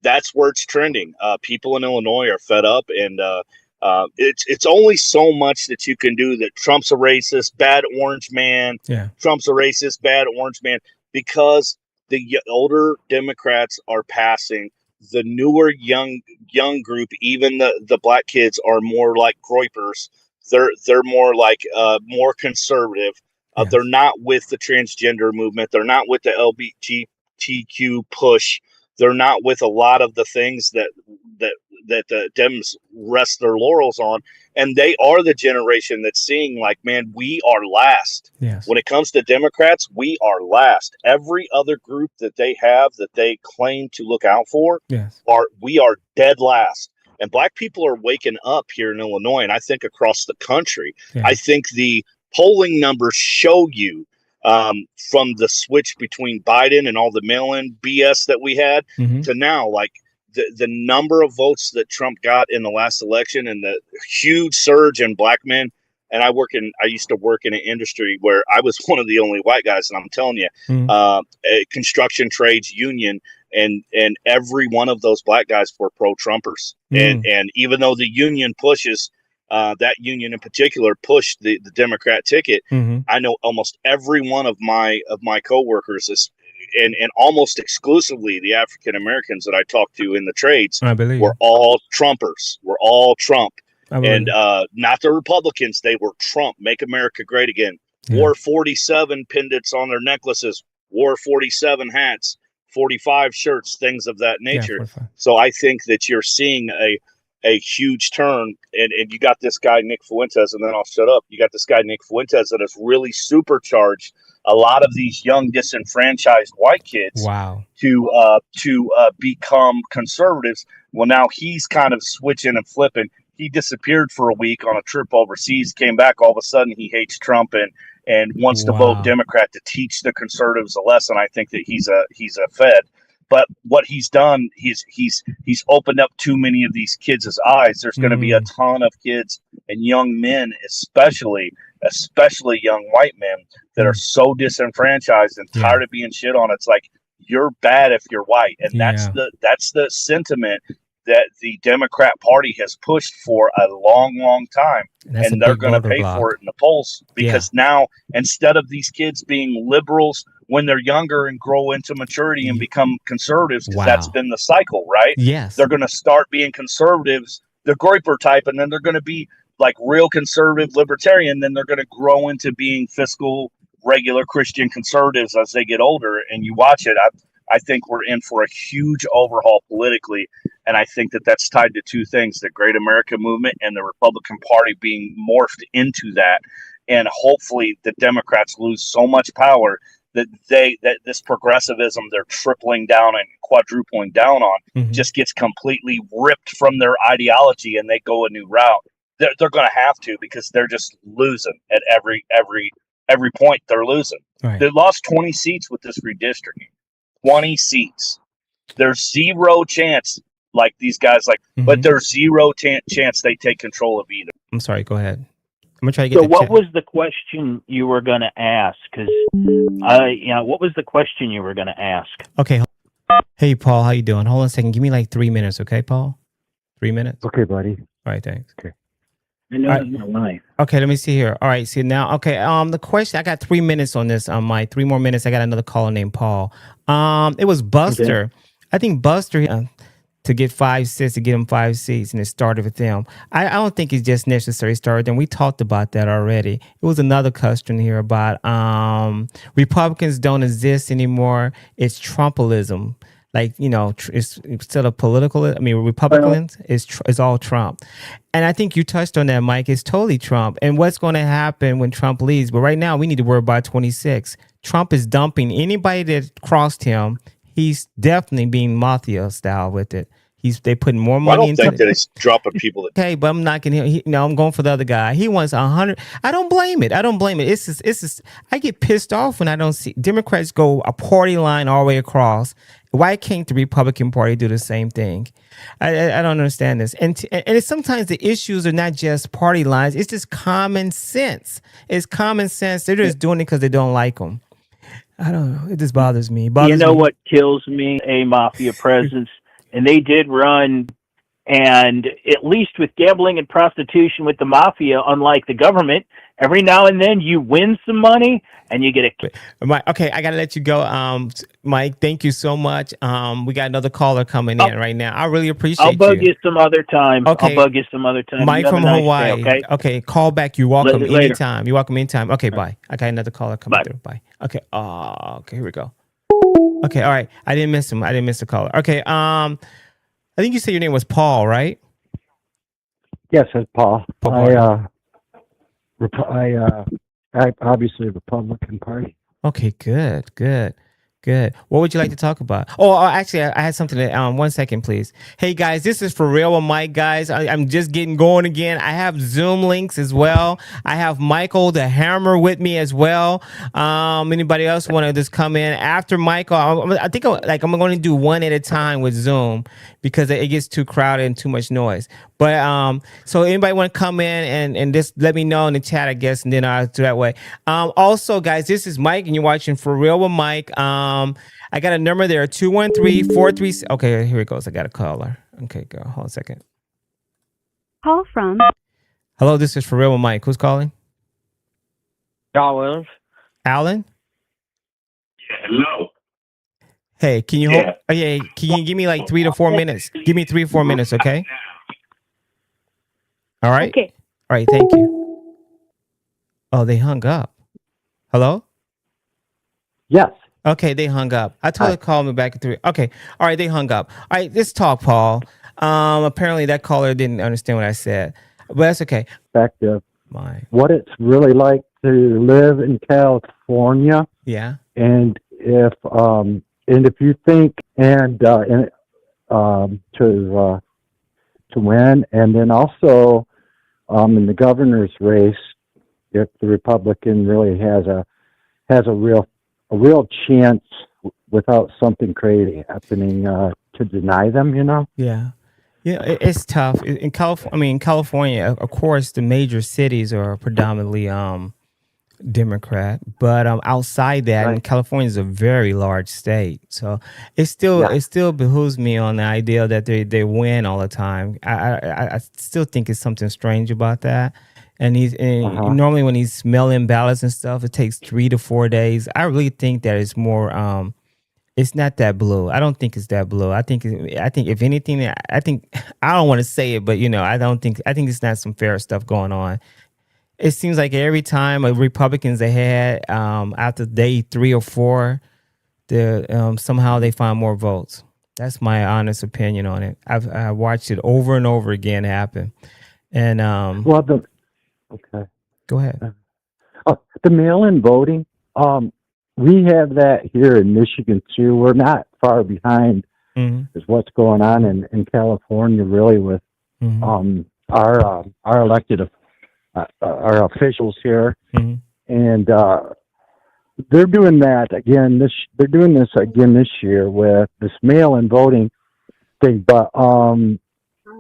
that's where it's trending. People in Illinois are fed up, and it's only so much that you can do. That Trump's a racist, bad orange man. Yeah. Trump's a racist, bad orange man, because the older Democrats are passing. The newer young group, even the black kids, are more like Groypers. They're more like more conservative. They're not with the transgender movement. They're not with the LGBTQ push. They're not with a lot of the things that the Dems rest their laurels on. And they are the generation that's seeing, like, man, we are last. Yes. When it comes to Democrats, we are last. Every other group that they have that they claim to look out for, we are dead last. And black people are waking up here in Illinois, and I think across the country. Yeah. I think the polling numbers show you from the switch between Biden and all the mail-in BS that we had to now, like the number of votes that Trump got in the last election, and the huge surge in black men. And I used to work in an industry where I was one of the only white guys, and I'm telling you, construction trades union, and every one of those black guys were pro-Trumpers. And even though the union pushes, that union in particular pushed the Democrat ticket, I know almost every one of my coworkers is, and almost exclusively the African Americans that I talked to in the trades, were all Trumpers. We're all Trump. And not the Republicans. They were Trump. Make America great again. Yeah. Wore 47 pendants on their necklaces. Wore 47 hats. 45 shirts. Things of that nature. Yeah, so I think that you're seeing a huge turn. And you got this guy, Nick Fuentes, and then I'll shut up. You got this guy, Nick Fuentes, that has really supercharged a lot of these young disenfranchised white kids to become conservatives. Well, now he's kind of switching and flipping. he disappeared for a week on a trip overseas, came back, all of a sudden he hates Trump and wants to vote Democrat to teach the conservatives a lesson. I think that he's a Fed. But what he's done, he's opened up too many of these kids' eyes. There's going to be a ton of kids and young men, especially young white men, that are so disenfranchised and tired of being shit on. It's like, you're bad if you're white, and that's the sentiment that the Democrat Party has pushed for a long time, and they're going to pay for it in the polls, because now, instead of these kids being liberals when they're younger and grow into maturity and become conservatives, because that's been the cycle, right? Yes, they're going to start being conservatives, the Groyper type, and then they're going to be like real conservative libertarian. Then they're going to grow into being fiscal, regular Christian conservatives as they get older. And you watch it. I think we're in for a huge overhaul politically. And I think that that's tied to two things: the Great America Movement and the Republican Party being morphed into that. And hopefully the Democrats lose so much power that this progressivism they're tripling down and quadrupling down on just gets completely ripped from their ideology, and they go a new route. They're going to have to, because they're just losing at every point. They're losing. Right. They lost 20 seats with this redistricting. 20 seats. There's zero chance, like these guys, but there's zero chance they take control of either. I'm sorry. Go ahead. I'm gonna try to get. So, what was the question you were going to ask? Because, what was the question you were going to ask? Okay. Hey, Paul, how you doing? Hold on a second. Give me like 3 minutes, okay, Paul? 3 minutes. Okay, buddy. All right, thanks. Okay. I know it's not live. Okay, let me see here. All right, see now. Okay, the question. I got 3 minutes on this. Mike, 3 more minutes. I got another caller named Paul. It was Buster. Okay. I think Buster to get 5 cents to get him 5 seats, and it started with them. I don't think it's just necessary started them. We talked about that already. It was another question here about Republicans don't exist anymore. It's Trumpism. Like, it's instead of political, Republicans, it's all Trump. And I think you touched on that, Mike. It's totally Trump. And what's going to happen when Trump leaves? But right now, we need to worry about 26. Trump is dumping anybody that crossed him. He's definitely being mafia style with it. They putting more money into it. I don't think that he's dropping people. Okay, but I'm not going to. I'm going for the other guy. He wants 100. I don't blame it. It's just. I get pissed off when I don't see Democrats go a party line all the way across. Why can't the Republican Party do the same thing? I don't understand this. And it's sometimes the issues are not just party lines. It's just common sense. It's common sense. They're just doing it because they don't like them. I don't know. It just bothers me. What kills me? A mafia presence. And they did run, and at least with gambling and prostitution with the mafia, unlike the government, every now and then you win some money and you get Mike, okay, I got to let you go. Mike, thank you so much. We got another caller coming in right now. I really appreciate you. I'll bug you some other time. Okay. I'll bug you some other time. Mike from Hawaii. Day, okay, call back. You're welcome anytime. You're welcome anytime. Okay, bye. I got another caller coming through. Bye. Okay. Okay, here we go. Okay, all right. I didn't miss him. I didn't miss the caller. Okay, I think you said your name was Paul, right? Yes, it's Paul. Paul. I obviously Republican Party. Okay, good. What would you like to talk about? Oh, actually, I had something to, 1 second, please. Hey, guys, this is For Real with Mike, guys. I'm just getting going again. I have Zoom links as well. I have Michael the Hammer with me as well. Anybody else want to just come in after Michael? I think I'm going to do one at a time with Zoom because it gets too crowded and too much noise. But so anybody want to come in and just let me know in the chat, I guess, and then I'll do that way. Also, guys, this is Mike, and you're watching For Real with Mike. I got a number there, 213-436. Okay, here it goes. I got a caller. Okay, go. Hold on a second. Call from. Hello, this is For Real with Mike. Who's calling? Alan. Alan? Hello. Hey, can you hold? Oh, yeah, can you give me like 3 to 4 minutes? Give me 3 or 4 minutes, okay? All right. Okay. All right. Thank you. Oh, they hung up. Hello? Yes. Okay, they hung up. I told her to call me back at 3. Okay. All right, they hung up. All right, let's talk, Paul. Apparently that caller didn't understand what I said, but that's okay. Perspective. What it's really like to live in California. Yeah. And if you think to to win. And then also in the governor's race, if the Republican really has a real chance without something crazy happening to deny them, Yeah. Yeah, it's tough. In California, of course, the major cities are predominantly Democrat, but outside that, and California is a very large state, so it still behooves me on the idea that they win all the time. I still think it's something strange about that. And normally when he's mailing ballots and stuff, it takes 3 to 4 days. I really think that it's more. It's not that blue. I don't think it's that blue. I think if anything, I don't want to say it, but I think it's not some fair stuff going on. It seems like every time Republicans they had after day 3 or 4, somehow they find more votes. That's my honest opinion on it. I've watched it over and over again happen. And okay, go ahead. The mail-in voting. We have that here in Michigan too. We're not far behind is what's going on in California, really, with our elected our officials here, and they're doing that again. They're doing this again this year with this mail-in voting thing. But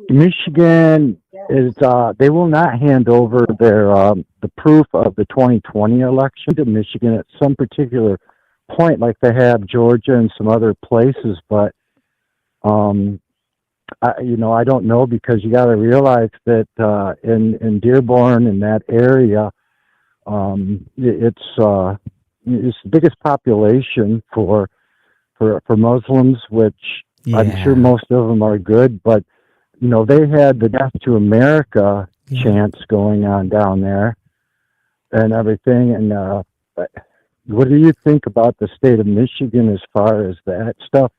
Michigan is they will not hand over their the proof of the 2020 election to Michigan at some particular point, like they have Georgia and some other places. But I don't know, because you got to realize that in Dearborn, in that area, it's the biggest population for Muslims, which I'm sure most of them are good, but they had the Death to America chants going on down there and everything. And what do you think about the state of Michigan as far as that stuff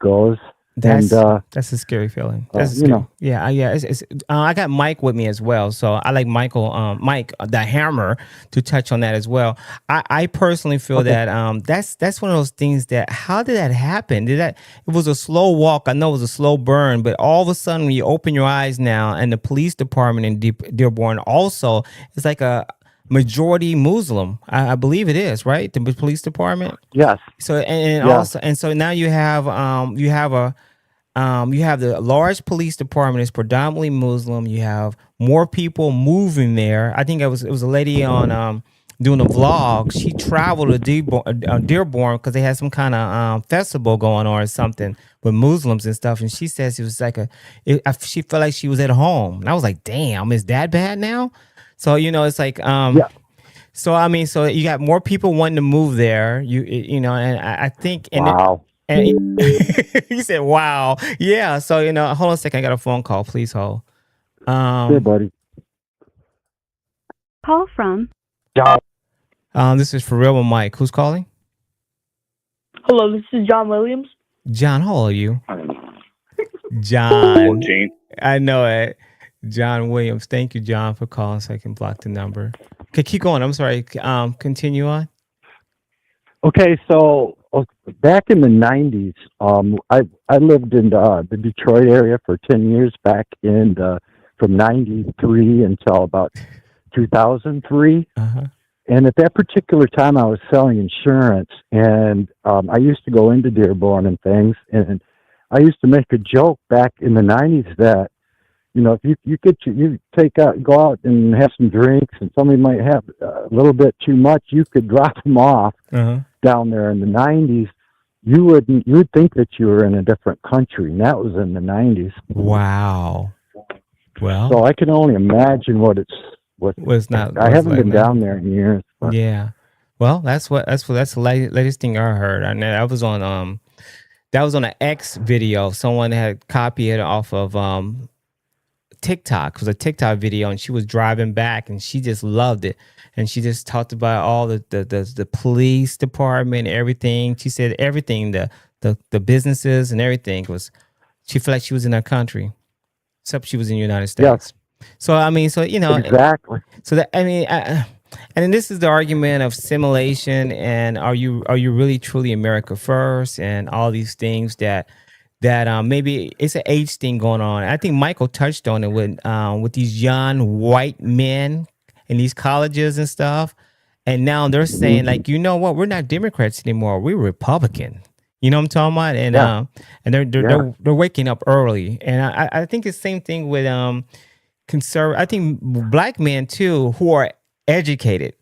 goes? That's a scary feeling. That's scary. Yeah. It's, I got Mike with me as well, so I like Mike the Hammer to touch on that as well. I personally feel that that's one of those things that, how did that happen? It was a slow walk. I know it was a slow burn, but all of a sudden when you open your eyes now, and the police department in Dearborn also is like a majority Muslim. I believe it is, right? The police department. Yes. So so now you have the large police department is predominantly Muslim. You have more people moving there. I think it was a lady on doing a vlog. She traveled to Dearborn because they had some kind of festival going on or something with Muslims and stuff. And she says it was like she felt like she was at home. And I was like, damn, is that bad now? So it's like so you got more people wanting to move there. And I think wow. And he said, wow. Yeah. So, hold on a second. I got a phone call. Please hold. Hey, buddy. Call from John. This is For Real with Mike. Who's calling? Hello, this is John Williams. John, how old are you? John. 14. I know it. John Williams. Thank you, John, for calling so I can block the number. Okay, keep going. I'm sorry. Continue on. Okay, so back in the 90s, I lived in the Detroit area for 10 years back from 93 until about 2003. And at that particular time, I was selling insurance, and I used to go into Dearborn and things, and I used to make a joke back in the 90s that, if you go out and have some drinks, and somebody might have a little bit too much, you could drop them off down there in the 90s. You would think that you were in a different country, and that was in the 90s. Wow. Well, so I can only imagine what I haven't been down there in years. But. Yeah. Well, that's the latest thing I heard. And that was on an X video. Someone had copied it off of TikTok. It was a TikTok video, and she was driving back, and she just loved it. And she just talked about all the police department, everything. She said everything, the businesses and everything she felt like she was in her country, except she was in the United States. Yeah. So exactly. So that and then this is the argument of assimilation, and are you really truly America first, and all these things that that maybe it's an age thing going on. I think Michael touched on it with these young white men in these colleges and stuff. And now they're saying, like, you know what, we're not Democrats anymore. We're Republican. You know what I'm talking about? And they're waking up early. And I think the same thing with I think black men too, who are educated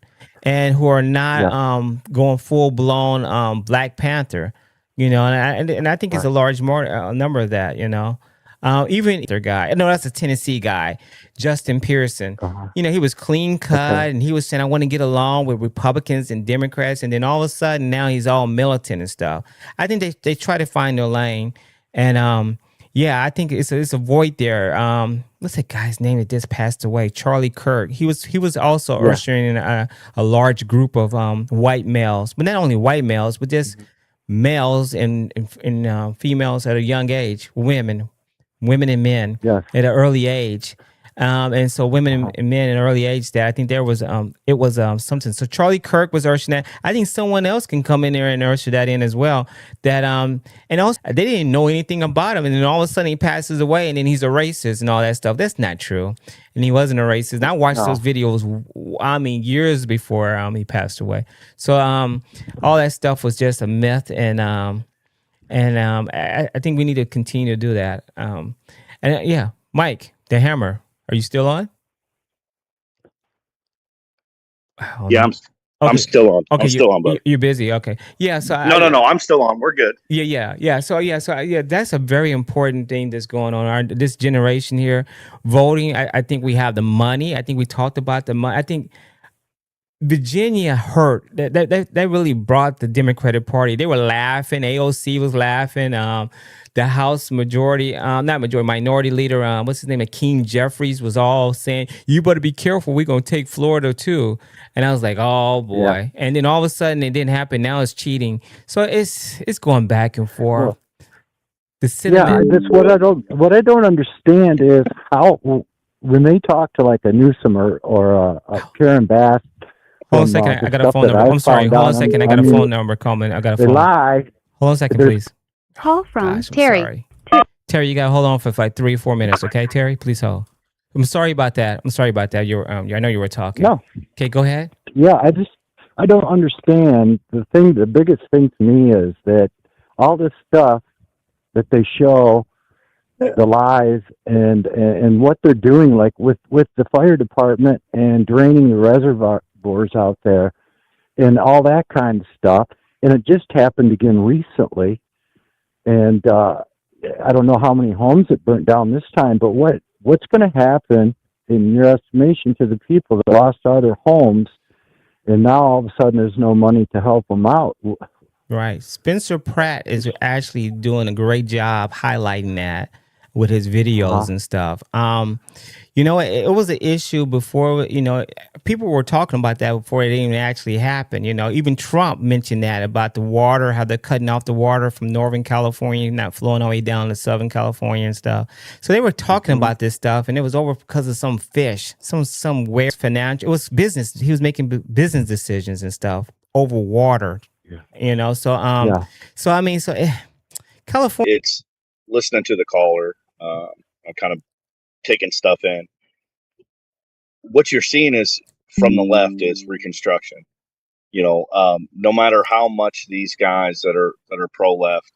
and who are not going full blown Black Panther, you know, and I think it's a large number of that, you know. Even their guy, no, that's a Tennessee guy, Justin Pearson. You know, he was clean cut and he was saying, I want to get along with Republicans and Democrats. And then all of a sudden now he's all militant and stuff. I think they try to find their lane. And yeah, I think it's a void there. What's that guy's name that just passed away? Charlie Kirk. He was also ushering in a large group of white males, but not only white males, but just males and females at a young age, women and men at an early age. And so women and men at an early age, that I think there was it was something. So Charlie Kirk was ushering that. I think someone else can come in there and usher that in as well. That and also they didn't know anything about him, and then all of a sudden he passes away, and then he's a racist and all that stuff. That's not true. And he wasn't a racist. And I watched those videos, I mean, years before he passed away. So all that stuff was just a myth, and I think we need to continue to do that. And yeah, Mike, the Hammer. Are you still on? Yeah, I'm still on. Okay, I'm still on, bud. You're busy. Okay. Yeah. So no. I'm still on. We're good. Yeah. So that's a very important thing that's going on. This generation here, voting. I think we have the money. I think we talked about the money. I think Virginia hurt. That really brought the Democratic Party. They were laughing. AOC was laughing. The House minority leader, what's his name, Akeem Jeffries, was all saying, "You better be careful. We're gonna take Florida too." And I was like, "Oh boy!" Yeah. And then all of a sudden, it didn't happen. Now it's cheating. So it's going back and forth. That's what I don't understand is how when they talk to like a Newsom or a Karen Bass. Hold on a second. I got a phone number. I'm sorry. Hold on a second. I got a phone number coming. I got a phone. They lie. Hold on a second, please. Call from Terry. Terry, you got to hold on for like 3 or 4 minutes, okay? Terry, please hold. I'm sorry about that. You're I know you were talking. No. Okay, go ahead. Yeah, I don't understand. The biggest thing to me is that all this stuff that they show, the lies and what they're doing, like with the fire department and draining the reservoirs out there and all that kind of stuff. And it just happened again recently. And I don't know how many homes it burnt down this time, but what's going to happen in your estimation to the people that lost all their homes and now all of a sudden there's no money to help them out? Right. Spencer Pratt is actually doing a great job highlighting that with his videos and stuff. You know, it was an issue before, you know, people were talking about that before it even actually happened. You know, even Trump mentioned that about the water, how they're cutting off the water from Northern California, not flowing all the way down to Southern California and stuff. So they were talking about this stuff, and it was over because of some fish, some weird financial, it was business. He was making business decisions and stuff over water, you know? So, so I mean, California. It's listening to the caller. I'm kind of taking stuff in. What you're seeing is from the left is Reconstruction. You know, no matter how much these guys that are pro-left,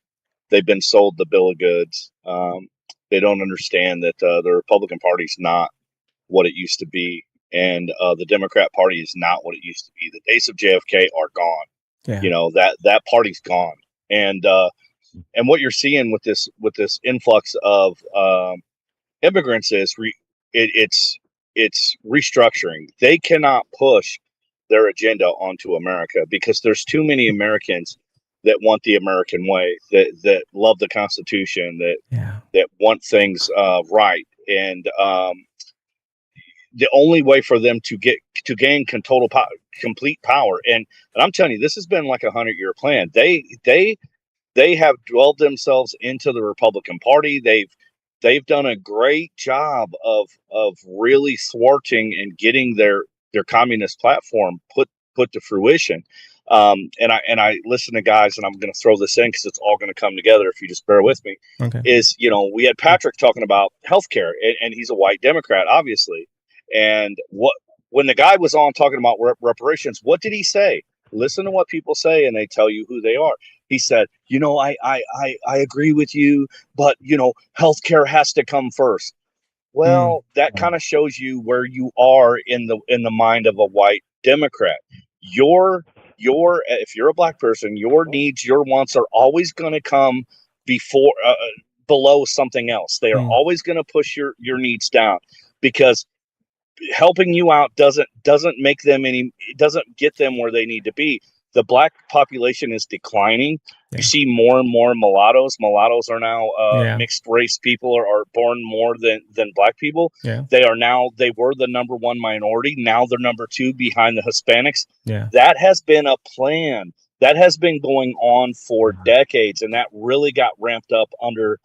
they've been sold the bill of goods. They don't understand that the Republican Party is not what it used to be, and the Democrat Party is not what it used to be. The days of JFK are gone. Yeah. You know, that party's gone, and what you're seeing with this influx of immigrants is it's restructuring. They cannot push their agenda onto America because there's too many Americans that want the American way, that love the Constitution, that want things right, and the only way for them to gain complete power, and I'm telling you, this has been like a 100-year plan. They have dwelled themselves into the Republican Party. They've done a great job of really thwarting and getting their communist platform put to fruition. and I listen to guys, and I'm going to throw this in because it's all going to come together if you just bear with me. Okay. Is, we had Patrick talking about healthcare, and he's a white Democrat, obviously. And when the guy was on talking about reparations, what did he say? Listen to what people say, and they tell you who they are. He said, I agree with you, but healthcare has to come first. Well, that kind of shows you where you are in the mind of a white Democrat. If you're a black person, your needs, your wants are always going to come below something else. They are always going to push your needs down, because helping you out doesn't make them it doesn't get them where they need to be. The black population is declining. Yeah. You see more and more mulattoes. Mulattoes are now mixed race people, are born more than black people. Yeah. They were the number one minority. Now they're number two behind the Hispanics. Yeah. That has been a plan that has been going on for decades, and that really got ramped up under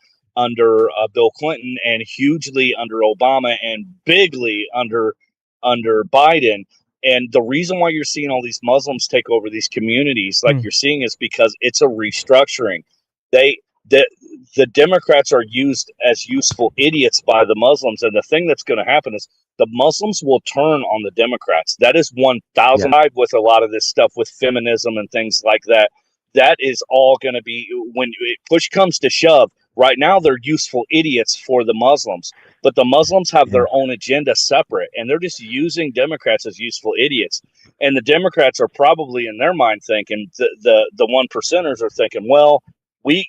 Bill Clinton, and hugely under Obama, and bigly under Biden. And the reason why you're seeing all these Muslims take over these communities like you're seeing is because it's a restructuring. The Democrats are used as useful idiots by the Muslims, and the thing that's going to happen is the Muslims will turn on the Democrats. That is 1,000 with a lot of this stuff with feminism and things like that. That is all going to be, when push comes to shove. Right now, they're useful idiots for the Muslims, but the Muslims have their own agenda separate, and they're just using Democrats as useful idiots. And the Democrats are probably in their mind thinking, the one percenters are thinking, well, we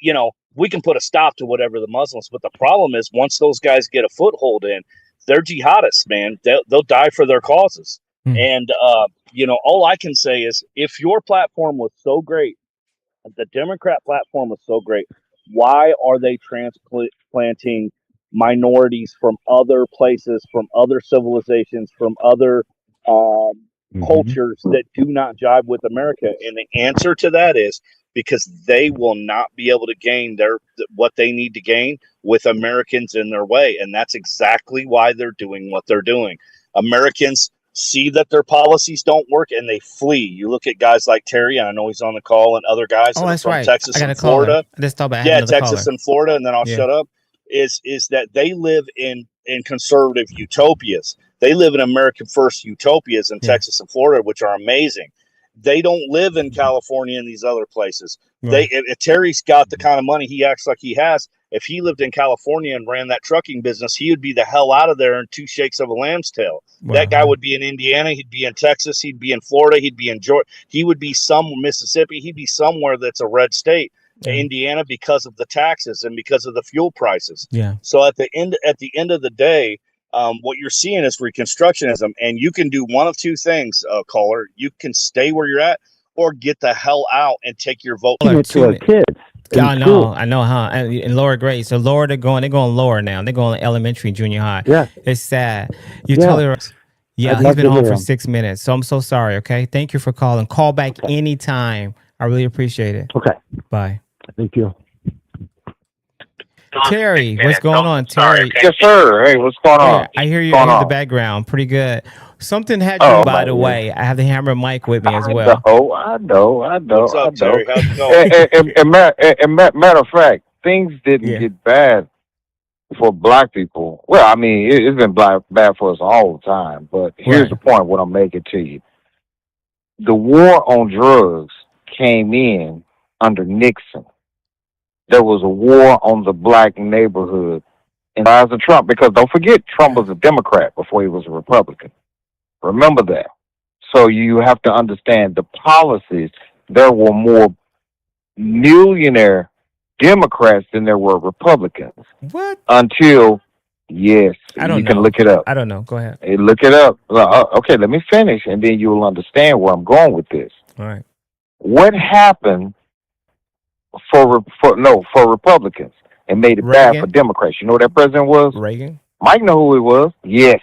can put a stop to whatever the Muslims. But the problem is, once those guys get a foothold in, they're jihadists, man. They'll die for their causes. And all I can say is, if your platform was so great, the Democrat platform was so great, why are they transplanting minorities from other places, from other civilizations, from other cultures that do not jive with America? And the answer to that is because they will not be able to gain what they need to gain with Americans in their way. And that's exactly why they're doing what they're doing. Americans see that their policies don't work and they flee. You look at guys like Terry, and I know he's on the call, and other guys that's from right. Texas and Florida. Texas and Florida, and then I'll shut up. Is that they live in conservative utopias. They live in American first utopias in Texas and Florida, which are amazing. They don't live in California and these other places. Right. If Terry's got the kind of money he acts like he has, if he lived in California and ran that trucking business, he would be the hell out of there in 2 shakes of a lamb's tail. Wow. That guy would be in Indiana. He'd be in Texas. He'd be in Florida. He'd be in Georgia. He would be Mississippi. He'd be somewhere that's a red state. Indiana, because of the taxes and because of the fuel prices. Yeah. So at the end of the day, what you're seeing is Reconstructionism, and you can do one of two things, caller. You can stay where you're at, or get the hell out and take your vote. To our kids. I know, huh? And lower grades. So lower, they're going lower now. They're going elementary, junior high. Yeah. It's sad. You totally right. Yeah, he's been home for 6 minutes. So I'm so sorry, okay? Thank you for calling. Call back anytime. I really appreciate it. Okay. Bye. Thank you. Terry, what's going on, Terry? Yes, sir. Hey, what's going on? I hear you in the background. Pretty good. Something had you, by the way. I have the hammer mic with me as well. I know. What's up, Terry? How's it going? and matter of fact, things didn't get bad for black people. Well, I mean, it's been bad for us all the time. But here's the point, what I'm making to you. The war on drugs came in under Nixon. There was a war on the black neighborhood in the rise of Trump, because don't forget, Trump was a Democrat before he was a Republican. Remember that. So you have to understand the policies. There were more millionaire Democrats than there were Republicans. What? Until, yes, I don't you know. can look it up. I don't know. Go ahead. Hey, look it up. Okay, let me finish, and then you will understand where I'm going with this. All right. What happened for Republicans and made it bad for Democrats? You know who that president was? Reagan. Mike know who he was. Yes.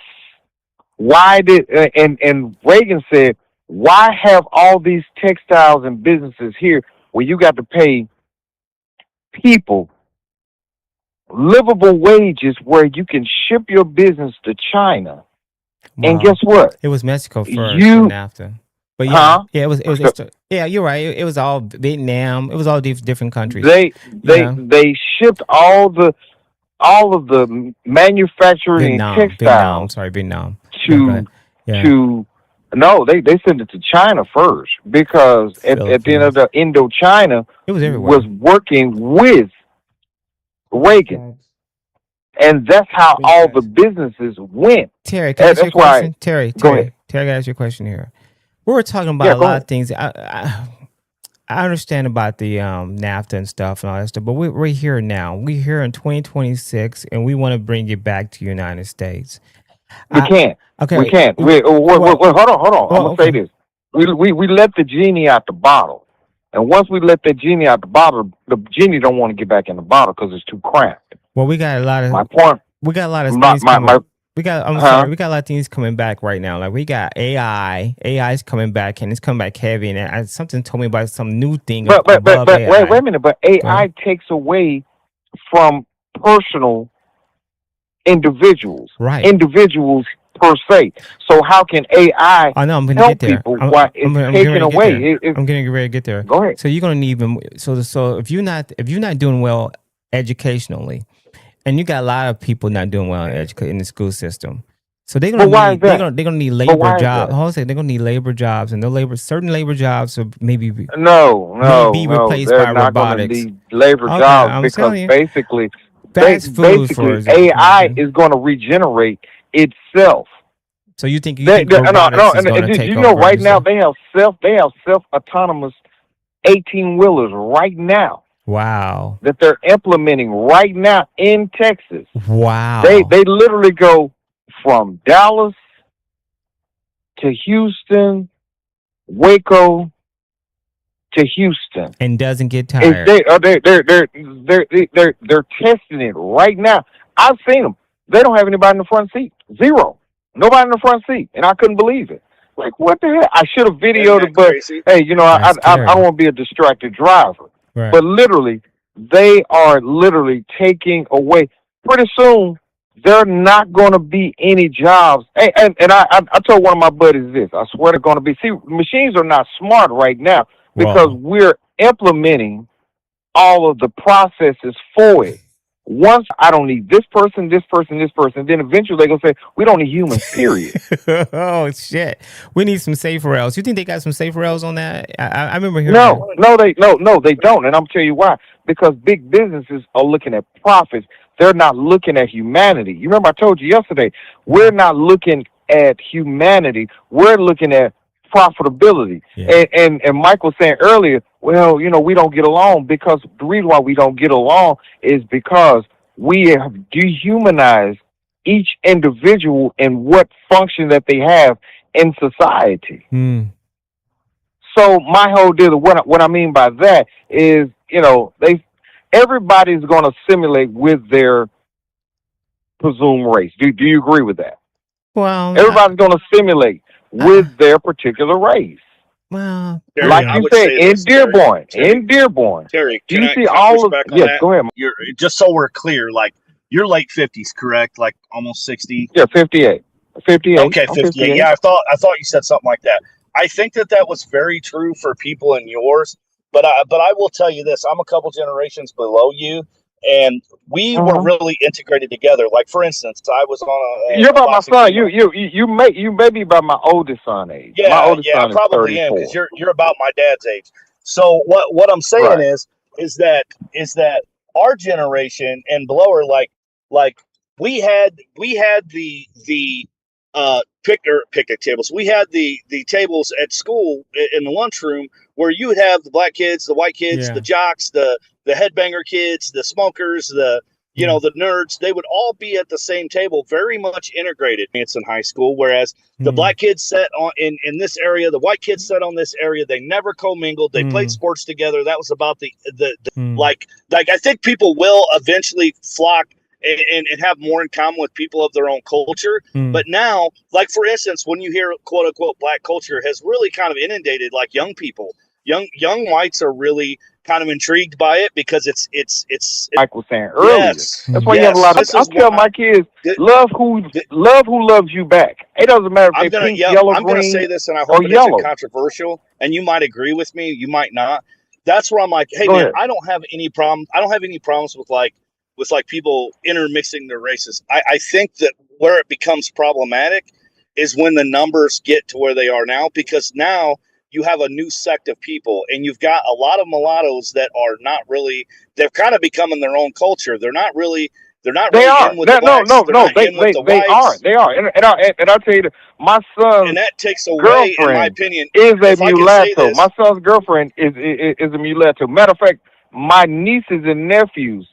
Why did and Reagan said, why have all these textiles and businesses here where you got to pay people livable wages where you can ship your business to China? Wow. And guess what? It was Mexico first and after. But yeah, yeah, it was yeah, you're right. It was all Vietnam. It was all these different countries. They shipped all of the manufacturing textiles. Vietnam. No, they sent it to China first because at the end of the Indochina was working with Reagan. And that's how all the businesses went. Terry, can I ask you a question? Terry, I got to ask you a question here. We were talking about a lot of things. I understand about the NAFTA and stuff and all that stuff, but we're here now. We're here in 2026, and we want to bring it back to the United States. We can't. Okay. We can't. Hold on. I'm gonna say this. We let the genie out the bottle, and once we let that genie out the bottle, the genie don't want to get back in the bottle because it's too cramped. Well, we got a lot of We got a lot of things we got a lot of things coming back right now. Like we got AI. AI is coming back, and it's coming back heavy. And something told me about some new thing. But wait a minute. But AI takes away from personal individuals, right? Individuals per se. So how can AI help people while it's taken away? I'm getting ready to get there. Go ahead. So you're gonna need even so if you're not doing well educationally. And you got a lot of people not doing well in the school system, so they're gonna need labor jobs. Hold on a second, they're gonna need labor jobs, and certain labor jobs will maybe be replaced by robotics. Need labor jobs because basically AI is going to regenerate itself. So you think robotics is going to take over? Right now they have self-autonomous 18-wheelers right now. Wow. That they're implementing right now in Texas. Wow. They literally go from Dallas to Houston, Waco to Houston. And doesn't get tired. They're testing it right now. I've seen them. They don't have anybody in the front seat. Zero. Nobody in the front seat. And I couldn't believe it. Like, what the hell? I should have videoed it, but hey, I don't want to be a distracted driver. Right. But literally, they are literally taking away. Pretty soon, there are not going to be any jobs. And I told one of my buddies this. I swear they're going to be. See, machines are not smart right now because we're implementing all of the processes for it. Once I don't need this person, then eventually they're going to say, we don't need humans, period. Oh, shit. We need some safe rails. You think they got some safe rails on that? I remember hearing No, they don't. And I'm telling you why. Because big businesses are looking at profits. They're not looking at humanity. You remember I told you yesterday, we're not looking at humanity. We're looking at profitability. Yeah. And Mike was saying earlier, well, we don't get along because the reason why we don't get along is because we have dehumanized each individual and what function that they have in society. So my whole deal, what I mean by that is, everybody's going to assimilate with their presumed race. Do you agree with that? Well, everybody's going to assimilate with their particular race. Well, like you said, in Dearborn. Terry, do you see all of? Yes, go ahead. You're just so we're clear. Like you're late 50s, correct? Like almost 60. Yeah, 58. 58. Okay, 58. Yeah, I thought you said something like that. I think that was very true for people in yours. But I will tell you this: I'm a couple generations below you, and we were really integrated together. Like for instance, I was on a. You're about my son. You may be about my oldest son age. Yeah, my oldest I son probably is 34. am because you're about my dad's age. So what I'm saying is that our generation and below are like we had the picnic tables. We had the tables at school in the lunchroom where you would have the black kids, the white kids, the jocks, the headbanger kids, the smokers, the nerds. They would all be at the same table, very much integrated. It's in high school, whereas the black kids sat on in this area, the white kids sat on this area. They never commingled. They played sports together. That was about the like I think people will eventually flock and have more in common with people of their own culture. But now, like for instance, when you hear quote unquote black culture has really kind of inundated like young people, young whites are really kind of intrigued by it because it's Mike was saying earlier. Yes, that's why you have a lot of. I tell my kids, love who loves you back. It doesn't matter if they're pink, yellow, green, I'm going to say this, and I hope it isn't controversial. And you might agree with me, you might not. That's where I'm like, hey man, I don't have any problem. I don't have any problems with like people intermixing their races. I think that where it becomes problematic is when the numbers get to where they are now, because now you have a new sect of people, and you've got a lot of mulattoes that are not really. They're kind of becoming their own culture. They're not really. They're not really in with the blacks. They are. And I'll tell you, my son, and that takes away, in my opinion, is a mulatto. My son's girlfriend is a mulatto. Matter of fact, my nieces and nephews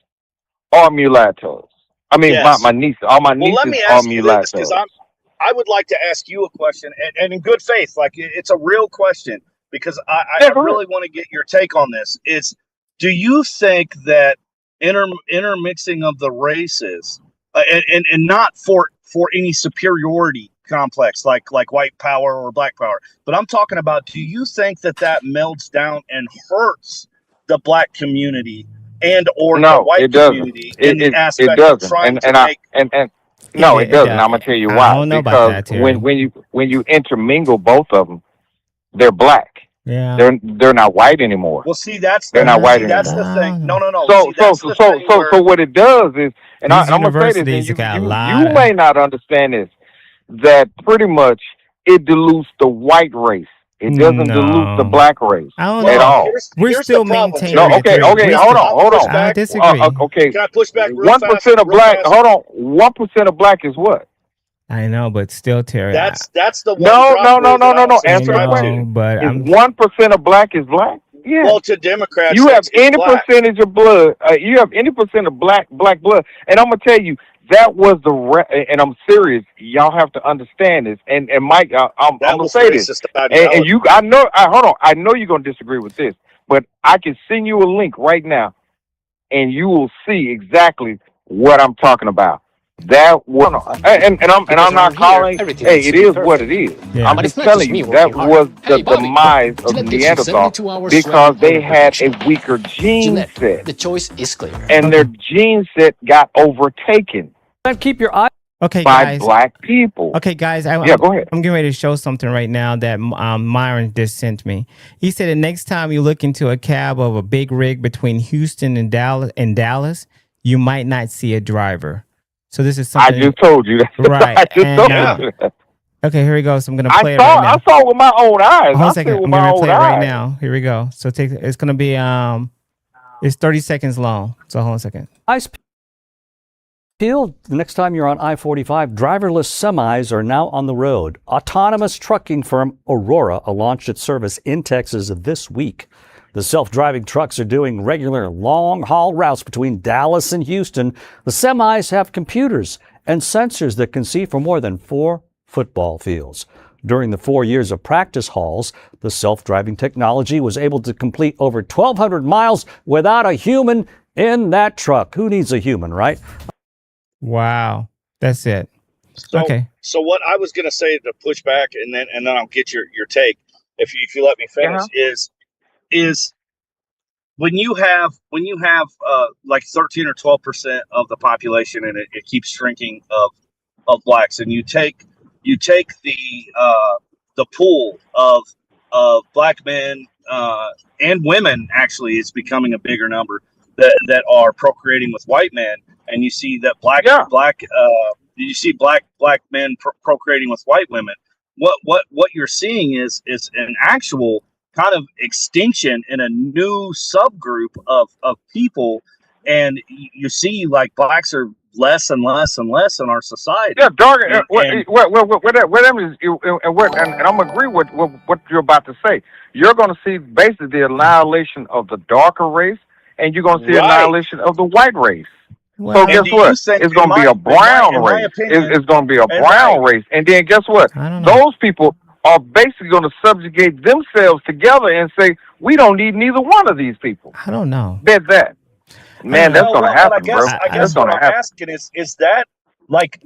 are mulattoes. I mean, my nieces, all my nieces are mulattoes. Because I would like to ask you a question, and in good faith, like it's a real question, because I really want to get your take on this. Do you think that intermixing of the races, and not for any superiority complex like white power or black power, but I'm talking about, do you think that melts down and hurts the black community and or the white community in the aspect of trying to make No, it doesn't. I'm gonna tell you why. I don't know about that, when you intermingle both of them, they're black. Yeah, they're not white anymore. Well, see, that's not white anymore. That's the thing. No. So what it does is, and I'm gonna say this, and you may not understand this, that pretty much it dilutes the white race. It doesn't dilute the black race at all. We're still maintaining. No, okay, hold on. I disagree. Okay, can I push back? 1% of black. Hold on, 1% of black is what? I know, but still, Terry. That's the one. No. Answer the question. But 1% of black is black. Yeah. Well, to Democrats, you have any percentage of blood. You have any percent of black blood, and I'm gonna tell you that was and I'm serious. Y'all have to understand this. And Mike, I'm gonna say this. And you, hold on. I know you're gonna disagree with this, but I can send you a link right now, and you will see exactly what I'm talking about. That was, and I'm not calling. Hey, it is what it is. Yeah. I'm just telling you that was the demise of Neanderthal because they had a weaker gene set. The choice is clear, and their gene set got overtaken. Keep your eye. Okay, by guys. Black people. Okay, guys. Go ahead. I'm getting ready to show something right now that Myron just sent me. He said the next time you look into a cab of a big rig between Houston and Dallas, you might not see a driver. So this is something. I just told you that. Right. I just told you that. Okay, here we go. So I'm going to play it right now. I saw it with my own eyes. Hold on a second. I'm going to play it right now. Here we go. So it's going to be, it's 30 seconds long. So hold on a second. Ice peeled. The next time you're on I-45, driverless semis are now on the road. Autonomous trucking firm Aurora launched its service in Texas this week. The self-driving trucks are doing regular long-haul routes between Dallas and Houston. The semis have computers and sensors that can see for more than 4 football fields. During the 4 years of practice hauls, the self-driving technology was able to complete over 1,200 miles without a human in that truck. Who needs a human, right? Wow. That's it. Okay. So what I was going to say to push back, and then I'll get your take, if you let me finish, is when you have like 13 or 12% of the population, and it keeps shrinking of blacks, and you take the pool of black men and women, actually it's becoming a bigger number that are procreating with white men, and you see that black men procreating with white women. What you're seeing is an actual kind of extinction in a new subgroup of people, and you see like blacks are less and less and less in our society. Yeah, dark. And I'm agree with what you're about to say. You're going to see basically the annihilation of the darker race, and you're going to see annihilation of the white race. Well, so guess what? It's going to be a brown race. It's going to be a brown race, and then guess what? Those people are basically going to subjugate themselves together and say, we don't need neither one of these people. I don't know. Bet that. Man, that's going to happen, bro. I guess what I'm asking is that like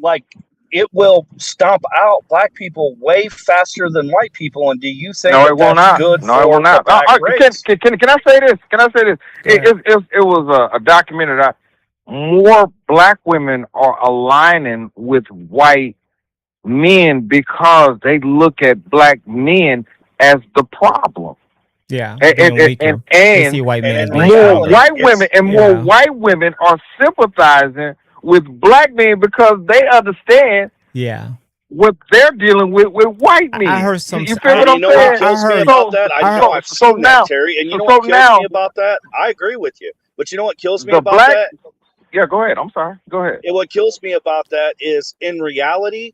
it will stomp out black people way faster than white people. And do you think No, that it will that's not. good No, it for will not. the black race? Can I say this? Can I say this? It was a documentary that more black women are aligning with white men because they look at black men as the problem. Yeah, and they see white men as more white women are sympathizing with black men because they understand what they're dealing with white men. I heard some. You feel what I'm saying? What kills me about that? I've seen that, Terry. And you know what kills me about that? I agree with you. But you know what kills me about that? Yeah, go ahead. I'm sorry. Go ahead. And what kills me about that is, in reality,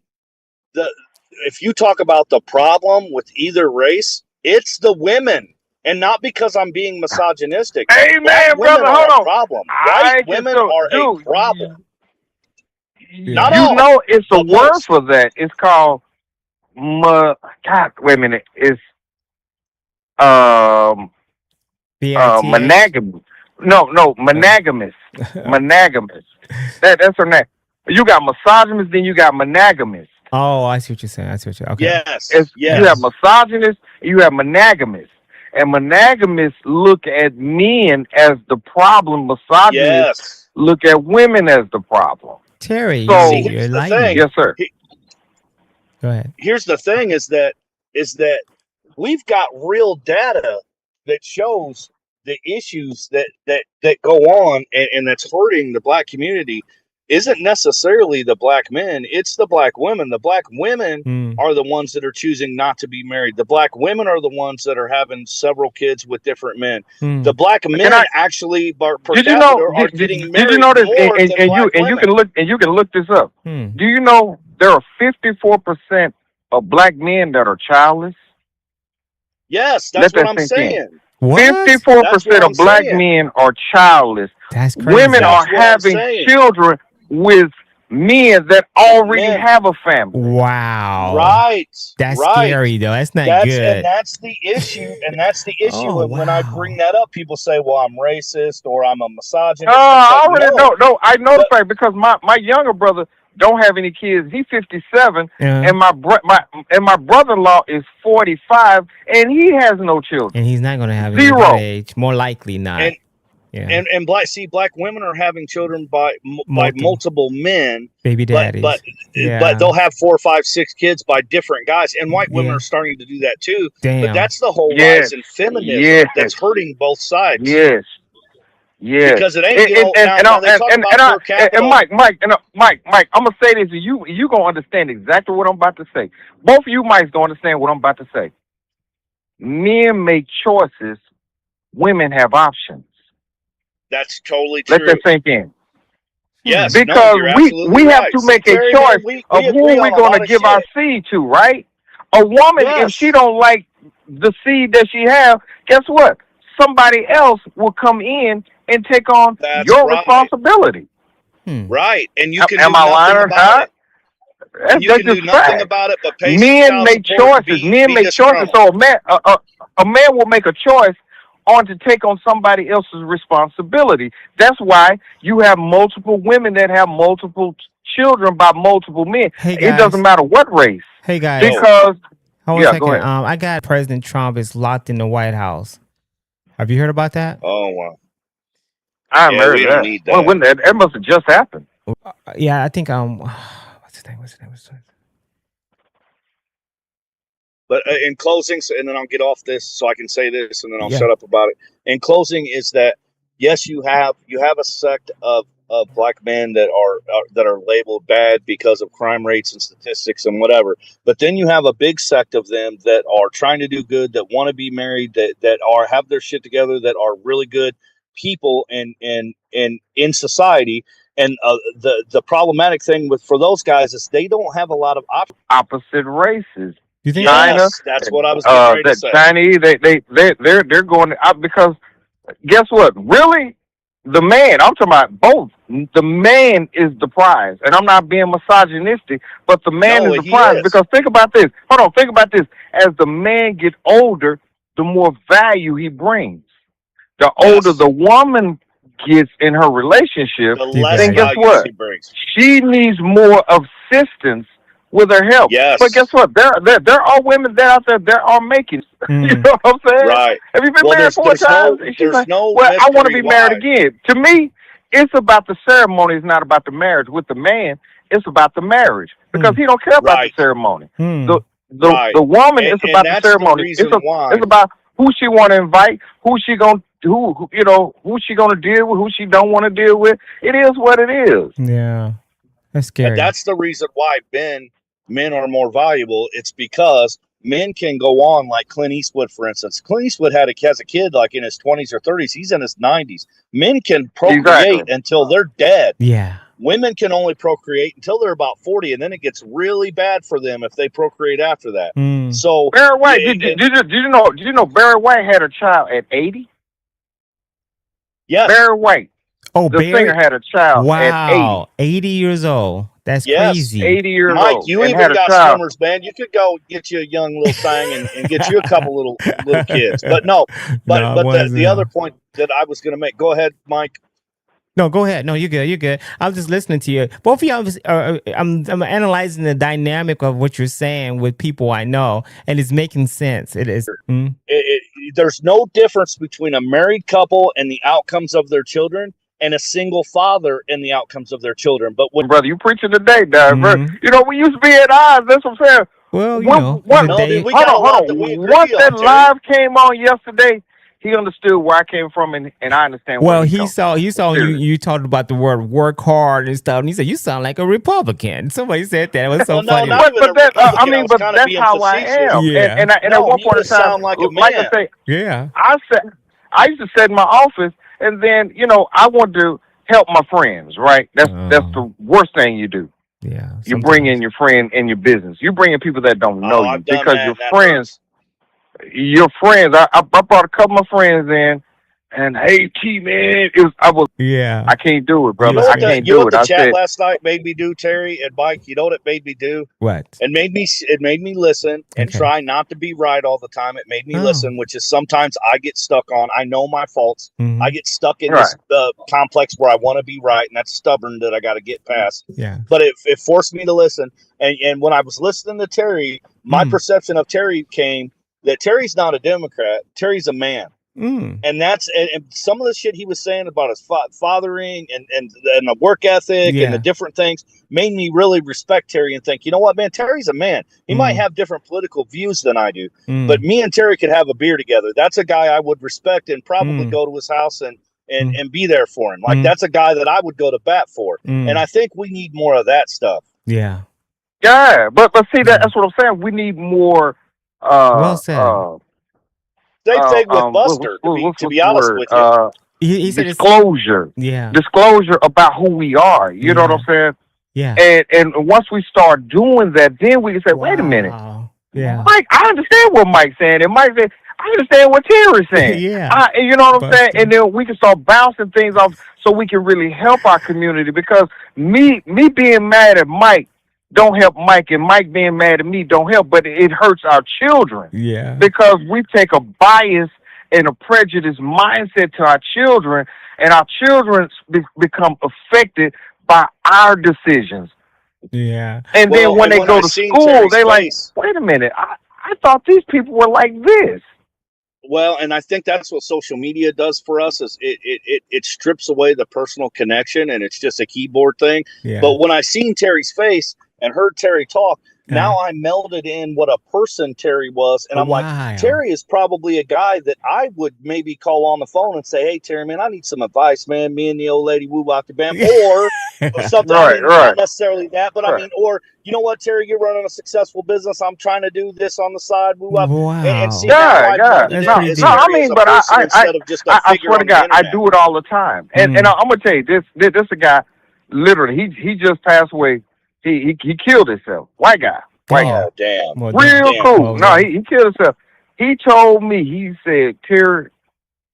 if you talk about the problem with either race, it's the women. And not because I'm being misogynistic. Amen, brother. Hold on. Problem. White women are a problem. Not you all, know, it's a word most. for that. It's called God. Wait a minute. It's monogamous. No, monogamous. Monogamous. That's her name. You got misogynist, then you got monogamous. Oh, I see what you're saying. Okay. Yes. You have misogynist, you have monogamous. And monogamists look at men as the problem. Misogynists look at women as the problem. Terry, so you're lying. Yes, sir. Go ahead. Here's the thing: is that we've got real data that shows the issues that go on and that's hurting the black community. Isn't necessarily the black men, it's the black women. The black women are the ones that are choosing not to be married. The black women are the ones that are having several kids with different men. The black men actually are getting married. Did you know this? And you can look this up. Do you know there are 54% of black men that are childless? Yes, that's what I'm saying. 54% of black men are childless. That's crazy. Women are having children with men that already have a family. Wow. Right. That's scary, though. That's not good. And that's the issue. When I bring that up, people say, well, I'm racist or I'm a misogynist. I already know. I know the fact because my younger brother don't have any kids. He's 57, and my brother-in-law is 45, and he has no children. And he's not going to have any at age. More likely not. And black women are having children by multiple men, baby daddies, but they'll have 4, 5, 6 kids by different guys, and white women are starting to do that too. But that's the whole rise in feminism that's hurting both sides. Yes. Because it ain't. Mike, I'm gonna say this, and you gonna understand exactly what I'm about to say. Both of you might gonna understand what I'm about to say. Men make choices. Women have options. That's totally true. Let that sink in. Yes, because we have to make a choice of who we're going to give our seed to, right? A woman, if she don't like the seed that she have, guess what? Somebody else will come in and take on your responsibility. Right, and you can am do I lying or not? You can do nothing about it but pay men make choices. Men make choices. So a man will make a choice on to take on somebody else's responsibility. That's why you have multiple women that have multiple children by multiple men. It doesn't matter what race. Hey guys, because go ahead. I got President Trump is locked in the White House. Have you heard about that? Oh wow! I haven't heard that. Well, when that must have just happened. Yeah, I think what's his name? But in closing, and then I'll get off this so I can say this, and then I'll shut up about it. In closing, is that yes, you have a sect of black men that are labeled bad because of crime rates and statistics and whatever. But then you have a big sect of them that are trying to do good, that want to be married, that have their shit together, that are really good people in society. And the problematic thing for those guys is they don't have a lot of opposite races. You think China? That's what I was getting ready to say. Chinese, they're going out because guess what? Really, the man. I'm talking about both. The man is the prize, and I'm not being misogynistic, but the man is the prize because think about this. Hold on, think about this. As the man gets older, the more value he brings. The older the woman gets in her relationship, then guess what? She needs more of assistance with her help. Yes. But guess what? There are women out there that are making. You know what I'm saying? Right. Have you been married 4 times? And she's like, well, I want to be married again. To me, it's about the ceremony. It's not about the marriage. With the man, it's about the marriage because he don't care about the ceremony. The woman is about the ceremony. It's about who she want to invite, who she gonna deal with, who she don't want to deal with. It is what it is. Yeah, that's scary. And that's the reason why men are more valuable. It's because men can go on, like Clint Eastwood, for instance. Clint Eastwood has a kid like in his 20s or 30s. He's in his 90s. Men can procreate until they're dead. Yeah. Women can only procreate until they're about 40, and then it gets really bad for them if they procreate after that. So Barry White, did you know Barry White had a child at 80? Yes. Barry White. Oh, the singer had a child at 80 years old. That's yes, crazy. 80 years Mike, old. you even got swimmers, man. You could go get you a young little thing and get you a couple little kids. But the other point that I was going to make. Go ahead, Mike. No, go ahead. No, you're good. You're good. I'm just listening to you. Both of y'all, I'm analyzing the dynamic of what you're saying with people I know, and it's making sense. It is. There's no difference between a married couple and the outcomes of their children and a single father and the outcomes of their children. But when brother, you preaching today, Dad. You know, we used to be at odds. That's what I'm saying. Well, hold on. Once that live came on yesterday, he understood where I came from, and I understand. Well, he saw you talked about the word work hard and stuff, and he said you sound like a Republican. Somebody said that. It was so funny. But that's how I am. Yeah. And at one point in time, like I say, yeah, I used to sit in my office, and then I wanted to help my friends. Right? That's the worst thing you do. Yeah. You bring in your friend in your business. You bring in people that don't know you because your friends. Your friends, I brought a couple of my friends in, and hey, T man, I can't do it, brother. I can't do it. The chat last night made me do, Terry and Mike. You know what it made me do? What? It made me listen and try not to be right all the time. It made me listen, which is sometimes I get stuck on. I know my faults. I get stuck in this complex where I want to be right, and that's stubborn that I got to get past. Yeah. But it forced me to listen, and when I was listening to Terry, my perception of Terry came that Terry's not a Democrat. Terry's a man. And that's and some of the shit he was saying about his fathering and the work ethic and the different things made me really respect Terry and think, you know what, man, Terry's a man. He might have different political views than I do, but me and Terry could have a beer together. That's a guy I would respect and probably go to his house and be there for him. Like that's a guy that I would go to bat for. And I think we need more of that stuff. Yeah. Yeah, but see that's what I'm saying. We need more. Well said. Same thing with Buster, to be honest with you. He said disclosure. Disclosure about who we are. You know what I'm saying? Yeah. And once we start doing that, then we can say, wait a minute. Yeah. Mike, I understand what Mike's saying. And Mike said, I understand what Terry's saying. You know what I'm saying? And then we can start bouncing things off so we can really help our community. Because me being mad at Mike don't help Mike, and Mike being mad at me don't help, but it hurts our children. Yeah. Because we take a bias and a prejudice mindset to our children, and our children become affected by our decisions. Yeah. And then when they go to school, they like, wait a minute, I thought these people were like this. Well, and I think that's what social media does for us is it strips away the personal connection, and it's just a keyboard thing. Yeah. But when I seen Terry's face and heard Terry talk, now I melded in what a person Terry was, and I'm like, Terry is probably a guy that I would maybe call on the phone and say, hey, Terry, man, I need some advice, man. Me and the old lady woo out the band, or something. Not necessarily that, but I mean, or you know what, Terry, you're running a successful business. I'm trying to do this on the side, woo up, and see I mean, but I swear to God, I do it all the time, and I'm gonna tell you this is a guy, literally, he just passed away. He killed himself. White guy. Damn. Real cool. No, he killed himself. He told me, he said, Terry,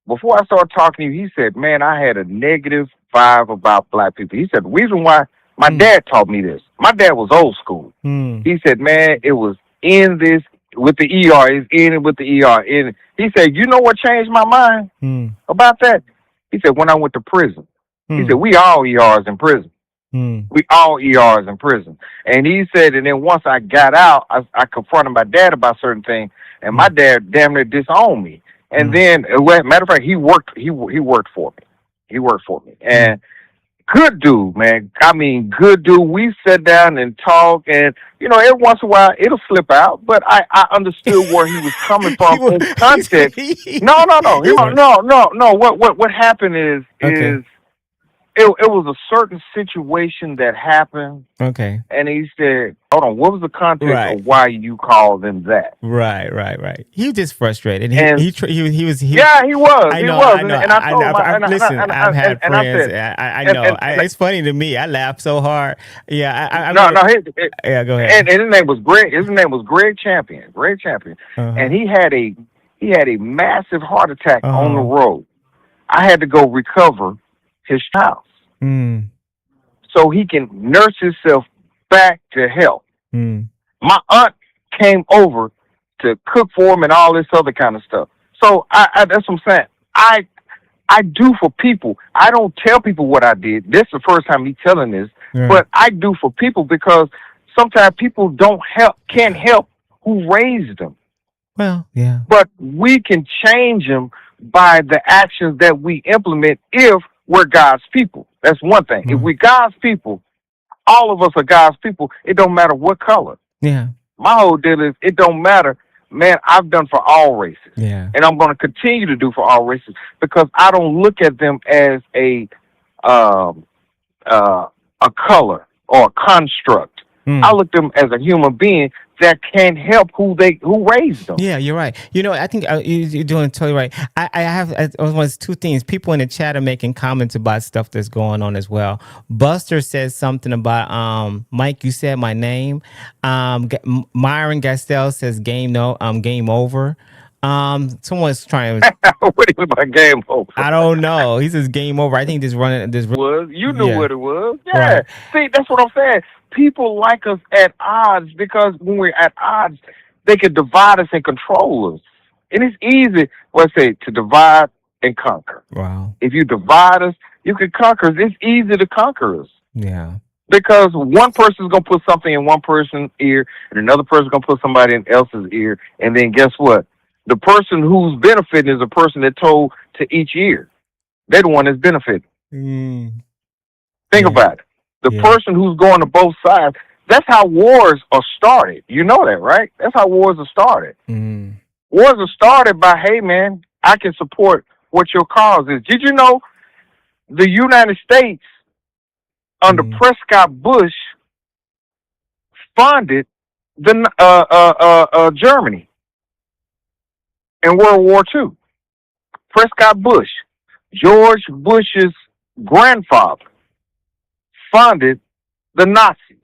before I started talking to you, he said, man, I had a negative vibe about black people. He said, the reason why my dad taught me this, my dad was old school. He said, man, it was in this with the ER. It's in it with the ER. And he said, you know what changed my mind about that? He said, when I went to prison. He said, we all ERs in prison. We all ERs in prison. And he said, and then once I got out, I confronted my dad about certain things, and my dad damn near disowned me. And then, matter of fact, he worked for me. He worked for me. And good dude, man. I mean, good dude. We sat down and talked, and every once in a while it'll slip out, but I understood where he was coming from in context. No. What happened is it was a certain situation that happened. Okay. And he said, hold on, what was the context of why you called them that? Right. He was just frustrated. He was. Yeah, he was. I know. And I told him, listen, I've had friends. I know. It's funny to me. I laugh so hard. Yeah. Yeah, go ahead. And his name was Greg. His name was Greg Champion. Greg Champion. And he had a massive heart attack on the road. I had to go recover his house. So he can nurse himself back to health. My aunt came over to cook for him and all this other kind of stuff. So I that's what I'm saying. I do for people. I don't tell people what I did. This is the first time me telling this, but I do for people because sometimes people can't help who raised them. Well, yeah. But we can change them by the actions that we implement if we're God's people. That's one thing. If we're God's people, all of us are God's people. It don't matter what color. Yeah. My whole deal is it don't matter. Man, I've done for all races. Yeah. And I'm going to continue to do for all races because I don't look at them as a color or a construct. I look at them as a human being that can help who raised them. Yeah, you're right. I think you're doing totally right. I have two things. People in the chat are making comments about stuff that's going on as well. Buster says something about Mike. You said my name. Myron Gastel says game over. Someone's trying. What do you mean by game over? I don't know. He says game over. I think this running this was. You knew what it was. Yeah. Right. See, that's what I'm saying. People like us at odds because when we're at odds, they can divide us and control us. And it's easy, to divide and conquer. Wow. If you divide us, you can conquer us. It's easy to conquer us. Yeah. Because one person's going to put something in one person's ear and another person's going to put somebody in else's ear. And then guess what? The person who's benefiting is a person that told to each ear. They're the one that's benefiting. Think about it. The person who's going to both sides, that's how wars are started. You know that, right? That's how wars are started. Wars are started by, hey, man, I can support what your cause is. Did you know the United States under Prescott Bush funded the Germany in World War II? Prescott Bush, George Bush's grandfather, funded the Nazis.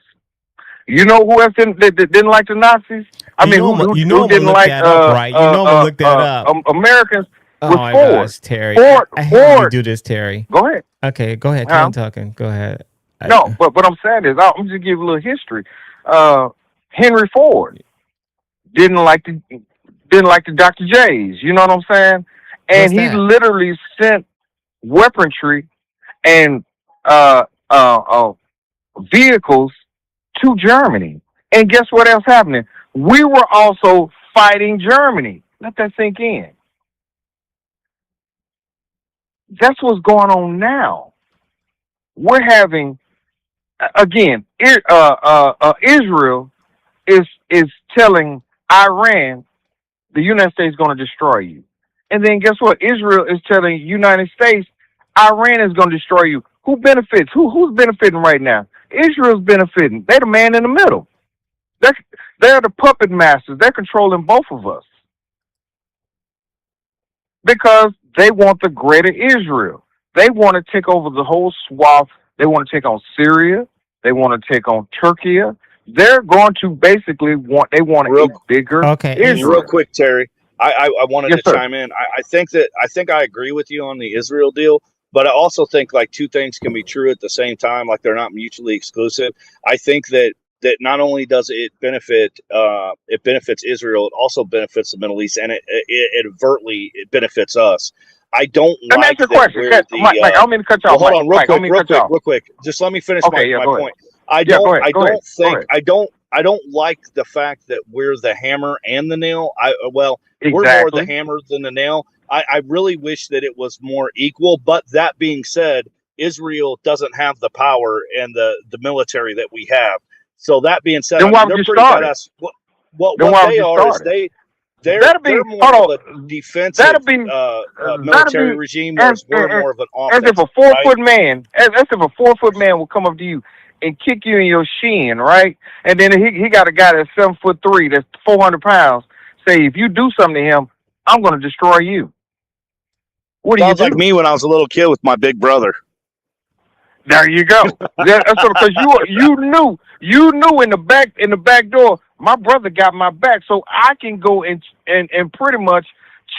You know who else didn't like the Nazis? I mean, who didn't like look that up. Americans was my Ford. Gosh, Terry. I hate you do this, Terry. Go ahead. Okay, go ahead. I'm talking. Go ahead. No, but what I'm saying is, I'm just give you a little history. Henry Ford didn't like the Dr. J's. You know what I'm saying? And he literally sent weaponry and vehicles to Germany. And guess what else happening? We were also fighting Germany. Let that sink in. That's what's going on now. We're having, again, Israel is telling Iran, the United States is going to destroy you. And then guess what? Israel is telling the United States, Iran is going to destroy you. Who benefits? Who's benefiting right now? Israel's benefiting. They're the man in the middle. They're the puppet masters. They're controlling both of us. Because they want the greater Israel. They want to take over the whole swath. They want to take on Syria. They want to take on Turkey. They're going to basically want a bigger Israel. Real quick, Terry. I wanted to chime in. I think I agree with you on the Israel deal, but I also think like two things can be true at the same time, like they're not mutually exclusive. I think that not only does it benefits Israel, it also benefits the Middle East, and it overtly benefits us. I don't Let me like ask you a that question. where the Mike, I don't mean to cut you off. well, hold on, Mike, real quick. Just let me finish my go point. ahead. I don't like the fact that we're the hammer and the nail. We're more the hammer than the nail. I really wish that it was more equal. But that being said, Israel doesn't have the power and the military that we have. So that being said, then why would they're you pretty start badass. it? What Then why would they you are is start it? they're more of a defensive military regime, whereas we're more of an offensive. As if a 4-foot man, as if a 4-foot man will come up to you and kick you in your shin, right? And then he got a guy that's 7'3", that's 400 pounds. Say, if you do something to him, I'm going to destroy you. What do you do? Sounds like me when I was a little kid with my big brother. There you go. That's because you knew in the back door, my brother got my back, so I can go and pretty much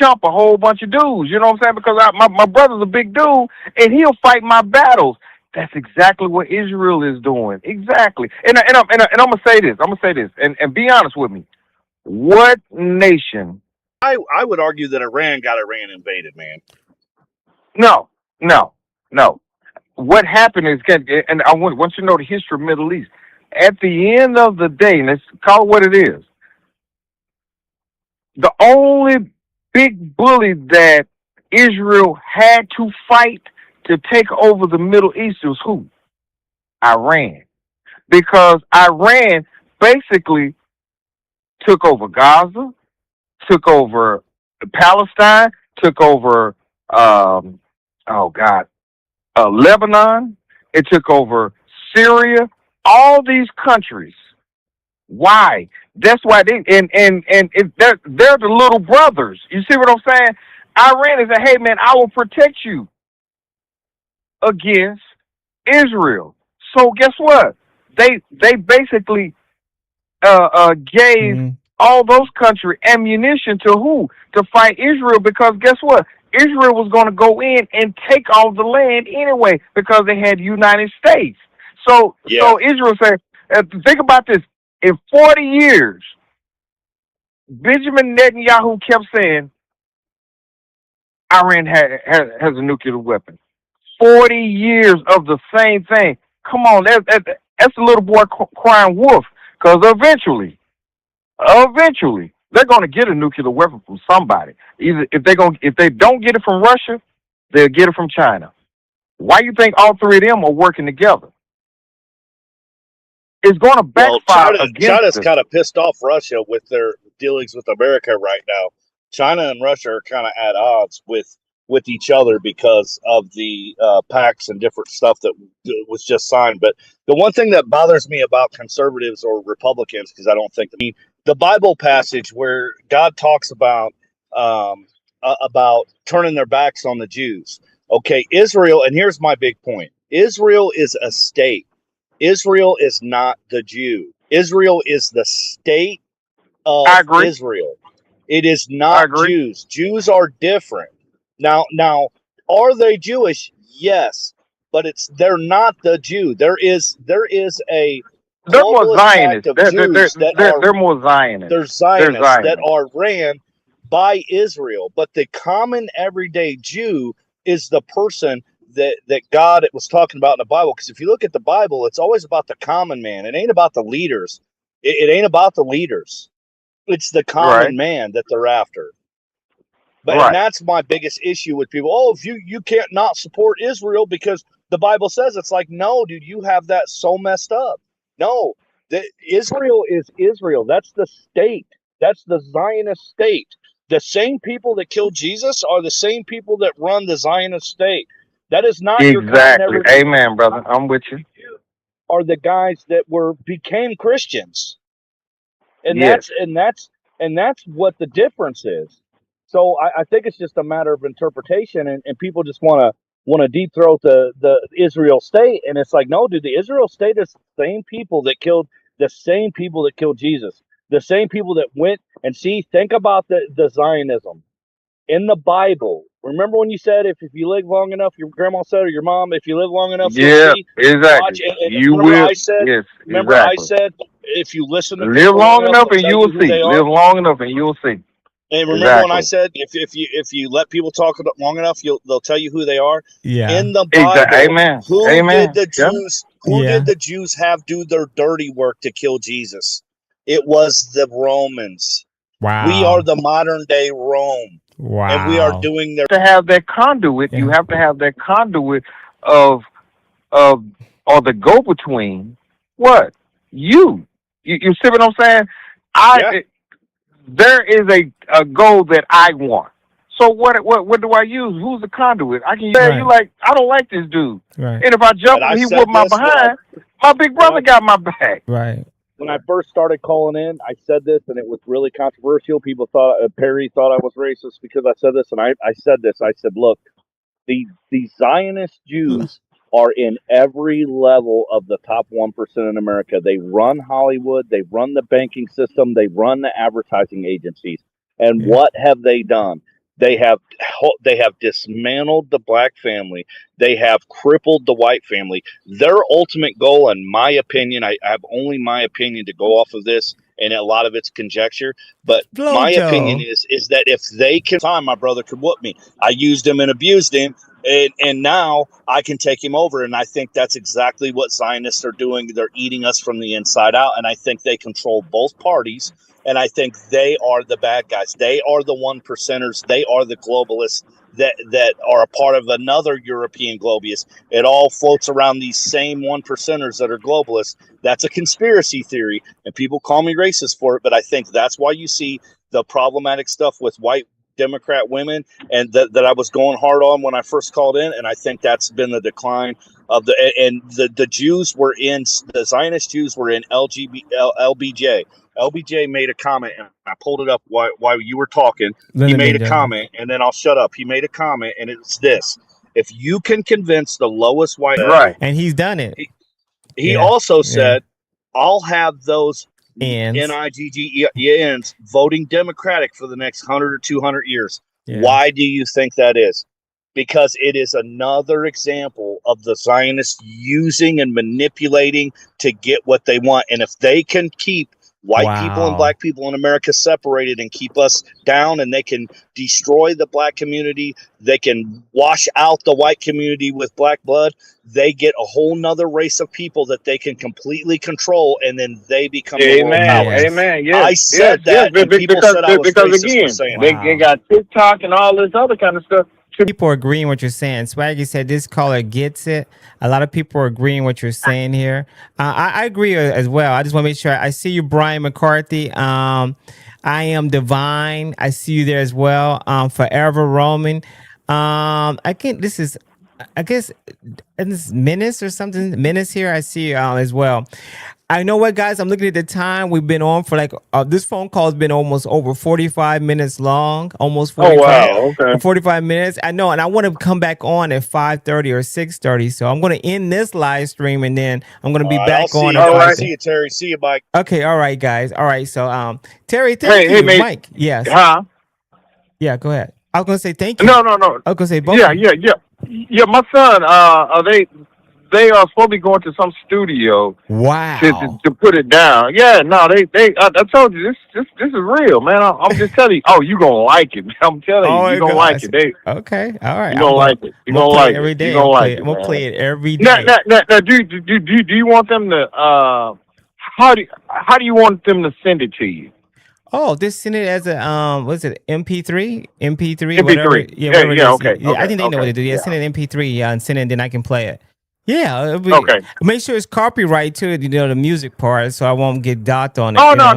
chomp a whole bunch of dudes. You know what I'm saying? Because my brother's a big dude, and he'll fight my battles. That's exactly what Israel is doing. Exactly. And I'm gonna say this. And be honest with me. What nation? I would argue that Iran got Iran invaded, man. No. What happened is, and I want you to know the history of the Middle East. At the end of the day, let's call it what it is. The only big bully that Israel had to fight to take over the Middle East was who? Iran. Because Iran basically took over Gaza, took over Palestine, took over, Lebanon. It took over Syria. All these countries. Why? That's why they're the little brothers. You see what I'm saying? Iran is hey man, I will protect you against Israel. So guess what? They basically gave all those countries ammunition to who? To fight Israel, because guess what? Israel was going to go in and take all the land anyway because they had United States. So Israel said, think about this. In 40 years, Benjamin Netanyahu kept saying Iran has a nuclear weapon. 40 years of the same thing. Come on, that's a little boy crying wolf. Because eventually, they're going to get a nuclear weapon from somebody. Either if they don't get it from Russia, they'll get it from China. Why do you think all three of them are working together? It's going to backfire against China's kind of pissed off Russia with their dealings with America right now. China and Russia are kind of at odds with each other because of the pacts and different stuff that was just signed. But the one thing that bothers me about conservatives or Republicans, because I don't think the Bible passage where God talks about turning their backs on the Jews. Okay, Israel, and here's my big point. Israel is a state. Israel is not the Jew. Israel is the state of Israel. It is not Jews. Jews are different. Now, are they Jewish? Yes, but they're not the Jew. There is a they're more Zionists. They're more Zionists. They're Zionists that are ran by Israel. But the common everyday Jew is the person that God was talking about in the Bible. Because if you look at the Bible, it's always about the common man. It ain't about the leaders. It ain't about the leaders. It's the common man that they're after. But and that's my biggest issue with people. Oh, if you can't not support Israel because the Bible says, it's like, no, dude, you have that so messed up. No, Israel is Israel. That's the state. That's the Zionist state. The same people that killed Jesus are the same people that run the Zionist state. That is not exactly. Amen, brother. I'm with you. Are the guys that became Christians, and that's what the difference is. So I think it's just a matter of interpretation, and people just want to deep throat the Israel state, and it's like, no, dude, the Israel state is the same people that killed Jesus, the same people that went and think about the Zionism in the Bible. Remember when you said if you live long enough, your grandma said, or your mom, if you live long enough, you'll see. Exactly. Watch, and you will. I said, I said, if you listen to live long enough and you will see. Live long enough and you will see. And remember when I said if you let people talk long enough, they'll tell you who they are. Yeah. In the Bible, Amen. who Amen. did the Jews? Who did the Jews have do their dirty work to kill Jesus? It was the Romans. Wow. We are the modern day Rome. Wow. And we are doing their. To have that conduit, you have to have that conduit of or the go between. What you see what I'm saying? There is a goal that I want. So what do I use? Who's the conduit? I can say you like I don't like this dude. Right. And if I jump and he whoop my behind, my big brother got my back. Right. When I first started calling in, I said this, and it was really controversial. People thought Perry thought I was racist because I said this, and I said this. I said, look, the Zionist Jews are in every level of the top 1% in America. They run Hollywood, they run the banking system, they run the advertising agencies. And what have they done? They have dismantled the black family. They have crippled the white family. Their ultimate goal, in my opinion, I have only my opinion to go off of this, and a lot of it's conjecture, but my opinion is that if they can time, my brother could whoop me. I used him and abused him, and now I can take him over. And I think that's exactly what Zionists are doing. They're eating us from the inside out, and I think they control both parties. And I think they are the bad guys. They are the 1%ers. They are the globalists that are a part of another European globalist. It all floats around these same 1%ers that are globalists. That's a conspiracy theory, and people call me racist for it, but I think that's why you see the problematic stuff with white Democrat women, and that I was going hard on when I first called in, and I think that's been the decline of the Jews were in, the Zionist Jews were in LBJ. LBJ made a comment, and I pulled it up while you were talking. He made a comment, and then I'll shut up. He made a comment, and it's this: if you can convince the lowest white, right, and he's done it. He also said, "I'll have those NIGGENs voting Democratic for the next 100 or 200 years." Yeah. Why do you think that is? Because it is another example of the Zionists using and manipulating to get what they want, and if they can keep white people and black people in America separated and keep us down, and they can destroy the black community, they can wash out the white community with black blood, they get a whole nother race of people that they can completely control, and then they become the world powers. Amen. Yes. I said that, and people said I was racist for saying that. They got TikTok and all this other kind of stuff. People are agreeing what you're saying. Swaggy said this caller gets it. A lot of people are agreeing what you're saying here. I agree as well. I just want to make sure. I see you, Brian McCarthy. I am divine. I see you there as well. Forever Roman. I guess this is Menace or something. Menace here. I see you as well. I know what, guys, I'm looking at the time. We've been on for this phone call has been almost over 45 minutes long, almost 45 minutes. I know, and I want to come back on at 5:30 or 6:30. So I'm going to end this live stream, and then I'm going to be back on. All right. See you, Terry. See you, Mike. Okay. All right, guys. All right. So, Terry, thank you. Mate. Mike. Yes. Yeah, go ahead. I was going to say thank you. No. I was going to say both. Yeah, my son, they are supposed to be going to some studio. Wow. To put it down. Yeah, no, I told you this is real, man. I'm just telling you. Oh, you gonna like it, man. I'm telling you, you gonna like it. Okay, all right. You gonna like it. You gonna like it every day. You gonna like it. I'm gonna play it every day. Now, do you want them to? How do you want them to send it to you? Oh, just send it as a what's it? MP3, whatever. Okay. Yeah, I think they know what to do. Yeah, send it MP3, and send it, and then I can play it. Yeah. Okay. Make sure it's copyright too. The music part, so I won't get docked on it. Oh no.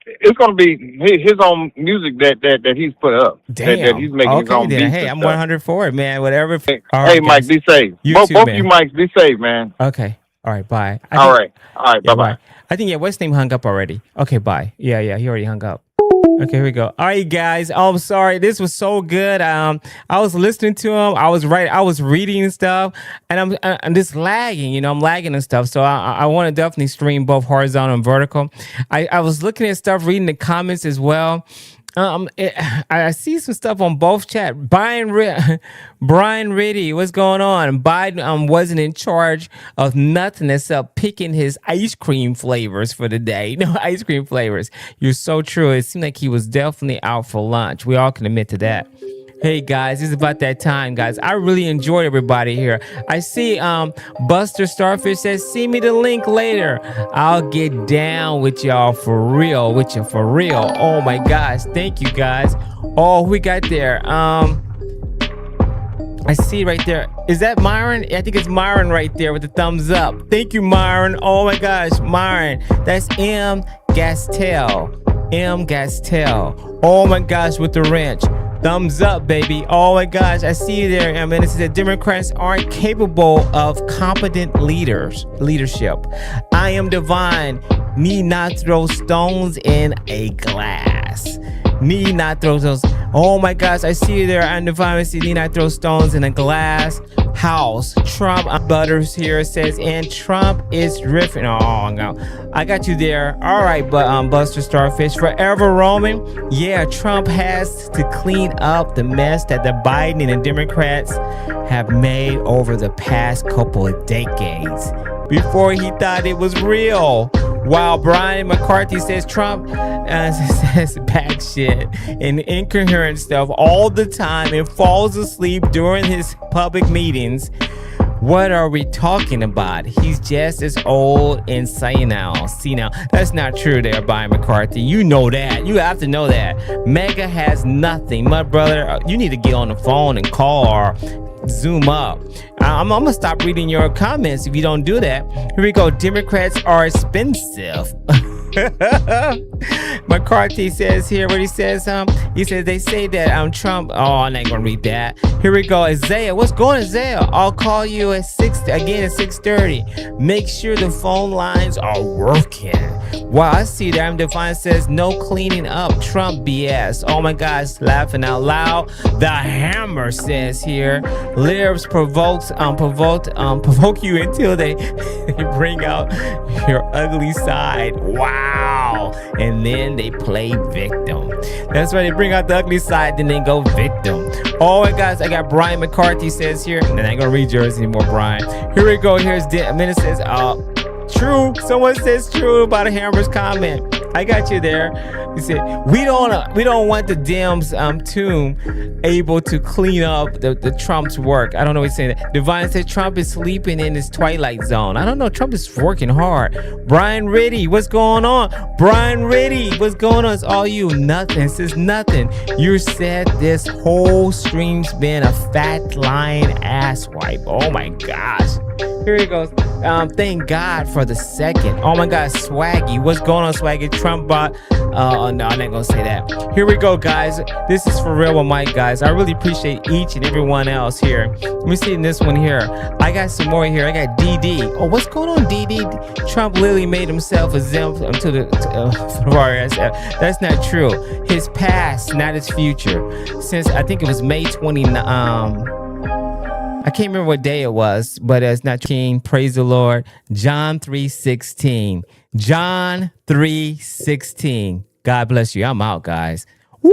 It's gonna be his own music that he's put up. Damn. That he's making his own beats. Hey, I'm 100 for it, man. Whatever. Hey, Mike, be safe. Both you Mikes, be safe, man. Okay. All right. Bye. All right. Bye. I think what's name hung up already. Okay. Bye. Yeah. He already hung up. Okay, here we go. All right, guys. Oh, I'm sorry. This was so good. I was listening to him. I was reading and stuff, and I'm just lagging. I'm lagging and stuff. So I want to definitely stream both horizontal and vertical. I was looking at stuff, reading the comments as well. I see some stuff on both chat. Brian Riddy, what's going on? Biden wasn't in charge of nothing except picking his ice cream flavors for the day. No ice cream flavors. You're so true. It seemed like he was definitely out for lunch. We all can admit to that. Hey guys, it's about that time, guys. I really enjoyed everybody here. I see Buster Starfish says, see me the link later. I'll get down with y'all for real. Oh my gosh. Thank you guys. Oh, who we got there? I see right there. Is that Myron? I think it's Myron right there with the thumbs up. Thank you, Myron. Oh my gosh, Myron. That's M. Gastel. Oh my gosh, with the wrench. Thumbs up, baby. Oh my gosh, I see you there. I mean, it says that Democrats aren't capable of competent leadership. I am divine. Need not throw stones in a glass. Need not throw those. Oh my gosh, I see you there. I'm divine. Need not throw stones in a glass house. Trump Butters here says, and Trump is riffing. Oh no, I got you there. All right, but Buster Starfish, forever roaming. Yeah, Trump has to clean up the mess that the Biden and the Democrats have made over the past couple of decades. Before he thought it was real. While Brian McCarthy says Trump says bad shit and incoherent stuff all the time and falls asleep during his public meetings. What are we talking about? He's just as old and senile. That's not true there, Brian McCarthy. You know that. You have to know that. MAGA has nothing. My brother, you need to get on the phone and call or Zoom up. I'm gonna stop reading your comments if you don't do that. Here we go. Democrats are expensive. McCarthy says here what he says. He says they say that Trump. Oh, I'm not gonna read that. Here we go. Isaiah, what's going on, Isaiah? I'll call you at 6:30. Make sure the phone lines are working. Wow, I see that. I'm Defiant says no cleaning up. Trump BS. Oh my gosh, laughing out loud. The Hammer says here. Libs provoke you until they bring out your ugly side. Wow. And then they play victim. That's right, they bring out the ugly side, then they go victim. Oh my gosh, I got Brian McCarthy says here, and I ain't gonna read yours anymore, Brian. Here we go. Here's Minute says, true. Someone says true about a Hammer's comment. I got you there. He said we don't want the Dems tomb able to clean up the Trump's work. I don't know what he's saying. Divine said Trump is sleeping in his twilight zone. I don't know. Trump is working hard. Brian Riddy, what's going on? Brian Riddy, what's going on? It's all you. Nothing. It says nothing. You said this whole stream's been a fat lying ass wipe. Oh my gosh. Here he goes. Thank God for the second. Oh my God, Swaggy. What's going on, Swaggy? Trump bot. Oh no, I'm not gonna say that. Here we go, guys. This is For Real with Mike, guys. I really appreciate each and every one else here. Let me see in this one here. I got some more here. I got DD. Oh, what's going on, DD? Trump literally made himself exempt to the RSF. That's not true. His past, not his future. Since I think it was May 29. I can't remember what day it was, but it's not King. Praise the Lord. John 3:16. John 3:16. God bless you. I'm out, guys. Woo!